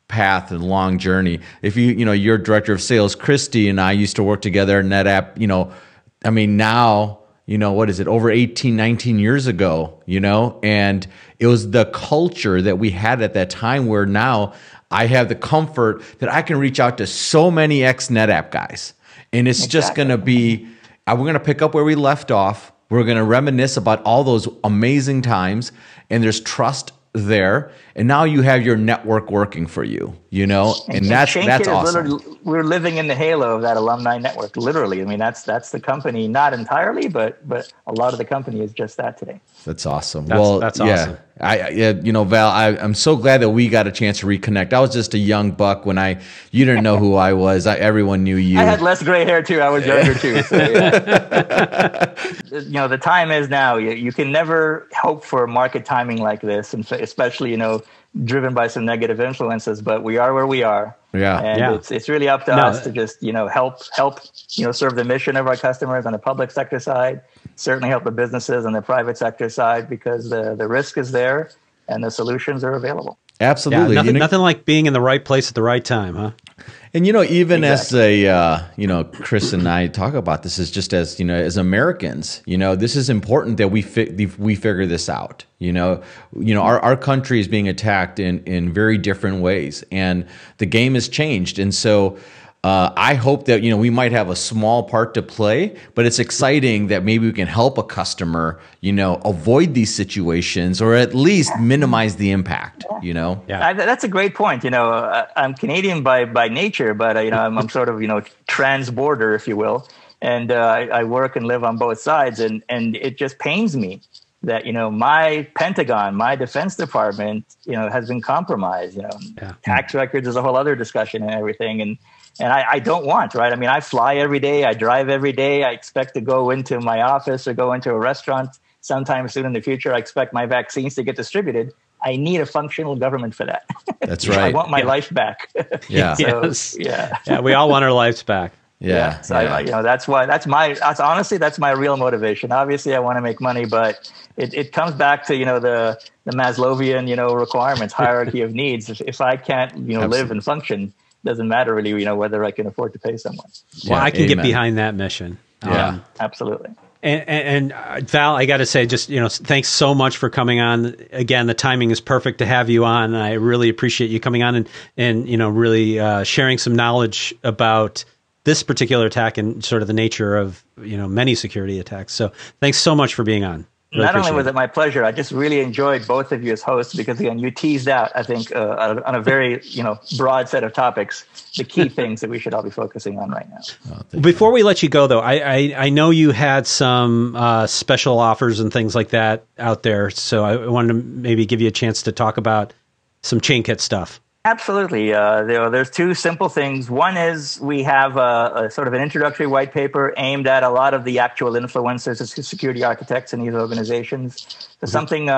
path and long journey. If you're director of sales, Christy and I used to work together in NetApp, now, what is it, over 18, 19 years ago, and it was the culture that we had at that time where now I have the comfort that I can reach out to so many ex-NetApp guys. And it's just going to be, we're going to pick up where we left off. We're going to reminisce about all those amazing times, and there's trust there, and now you have your network working for you, and that's awesome. We're living in the halo of that alumni network, literally. I mean, that's the company, not entirely, but a lot of the company is just that today. That's awesome. That's awesome. Val, I'm so glad that we got a chance to reconnect. I was just a young buck when you didn't know who I was. Everyone knew you. I had less gray hair too. I was younger too. So, the time is now. You can never hope for market timing like this, and especially, driven by some negative influences, but we are where we are. And it's really up to us to just, help, serve the mission of our customers on the public sector side, certainly help the businesses on the private sector side, because the risk is there and the solutions are available. Absolutely. Nothing like being in the right place at the right time, huh? And, even as Chris and I talk about this is just as, as Americans, this is important that we figure this out. Our country is being attacked in very different ways, and the game has changed. And so I hope that, we might have a small part to play, but it's exciting that maybe we can help a customer, avoid these situations or at least minimize the impact, That's a great point. I'm Canadian by nature, but, I'm sort of, trans-border, if you will. And I work and live on both sides. And it just pains me that, my Pentagon, my Defense Department, has been compromised. Tax records is a whole other discussion and everything. And I don't want, right? I mean, I fly every day. I drive every day. I expect to go into my office or go into a restaurant sometime soon in the future. I expect my vaccines to get distributed. I need a functional government for that. That's right. I want my life back. Yeah. We all want our lives back. That's why that's my real motivation. Obviously I want to make money, but it comes back to, the Maslowian, requirements, hierarchy of needs. If I can't, live and function, doesn't matter really, whether I can afford to pay someone. Well, I can get behind that mission. Absolutely. And Val, I got to say, just, thanks so much for coming on. Again, the timing is perfect to have you on. I really appreciate you coming on and really sharing some knowledge about this particular attack and sort of the nature of, many security attacks. So thanks so much for being on. Really Not only was it my pleasure, I just really enjoyed both of you as hosts because, again, you teased out, I think, on a very, broad set of topics, the key things that we should all be focusing on right now. Before we let you go, though, I know you had some special offers and things like that out there, so I wanted to maybe give you a chance to talk about some Chainkit stuff. Absolutely. There's two simple things. One is we have a sort of an introductory white paper aimed at a lot of the actual influencers as security architects in these organizations. So something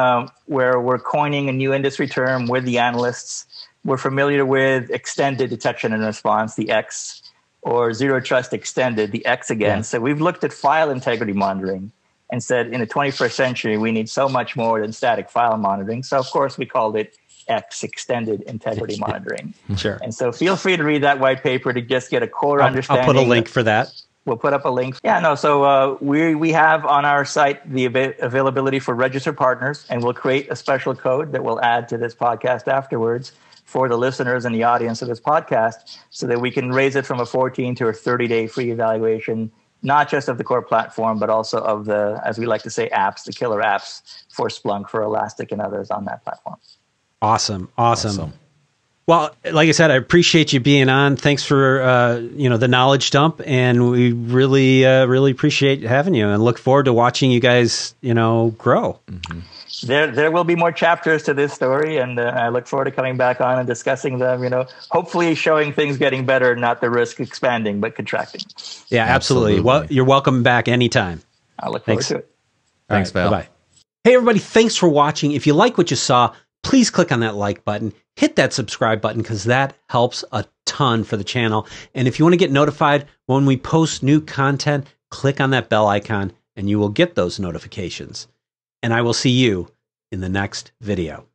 where we're coining a new industry term with the analysts. We're familiar with extended detection and response, the X, or zero trust extended, the X again. Yeah. So we've looked at file integrity monitoring and said in the 21st century, we need so much more than static file monitoring. So, of course, we called it X, extended integrity monitoring. Sure. And so feel free to read that white paper to just get a core understanding. I'll put a link for that. We'll put up a link. So we have on our site the availability for registered partners, and we'll create a special code that we'll add to this podcast afterwards for the listeners and the audience of this podcast so that we can raise it from a 14 to a 30-day free evaluation, not just of the core platform, but also of the, as we like to say, apps, the killer apps for Splunk, for Elastic, and others on that platform. Awesome. Well, like I said, I appreciate you being on. Thanks for the knowledge dump, and we really appreciate having you, and look forward to watching you guys grow. Mm-hmm. there will be more chapters to this story, and I look forward to coming back on and discussing them. Hopefully showing things getting better, not the risk expanding but contracting. Yeah, absolutely. Well, you're welcome back anytime. I look forward to it. Thanks, Val. Bye. Hey, everybody, thanks for watching. If you like what you saw, please click on that like button, hit that subscribe button, because that helps a ton for the channel. And if you want to get notified when we post new content, click on that bell icon and you will get those notifications. And I will see you in the next video.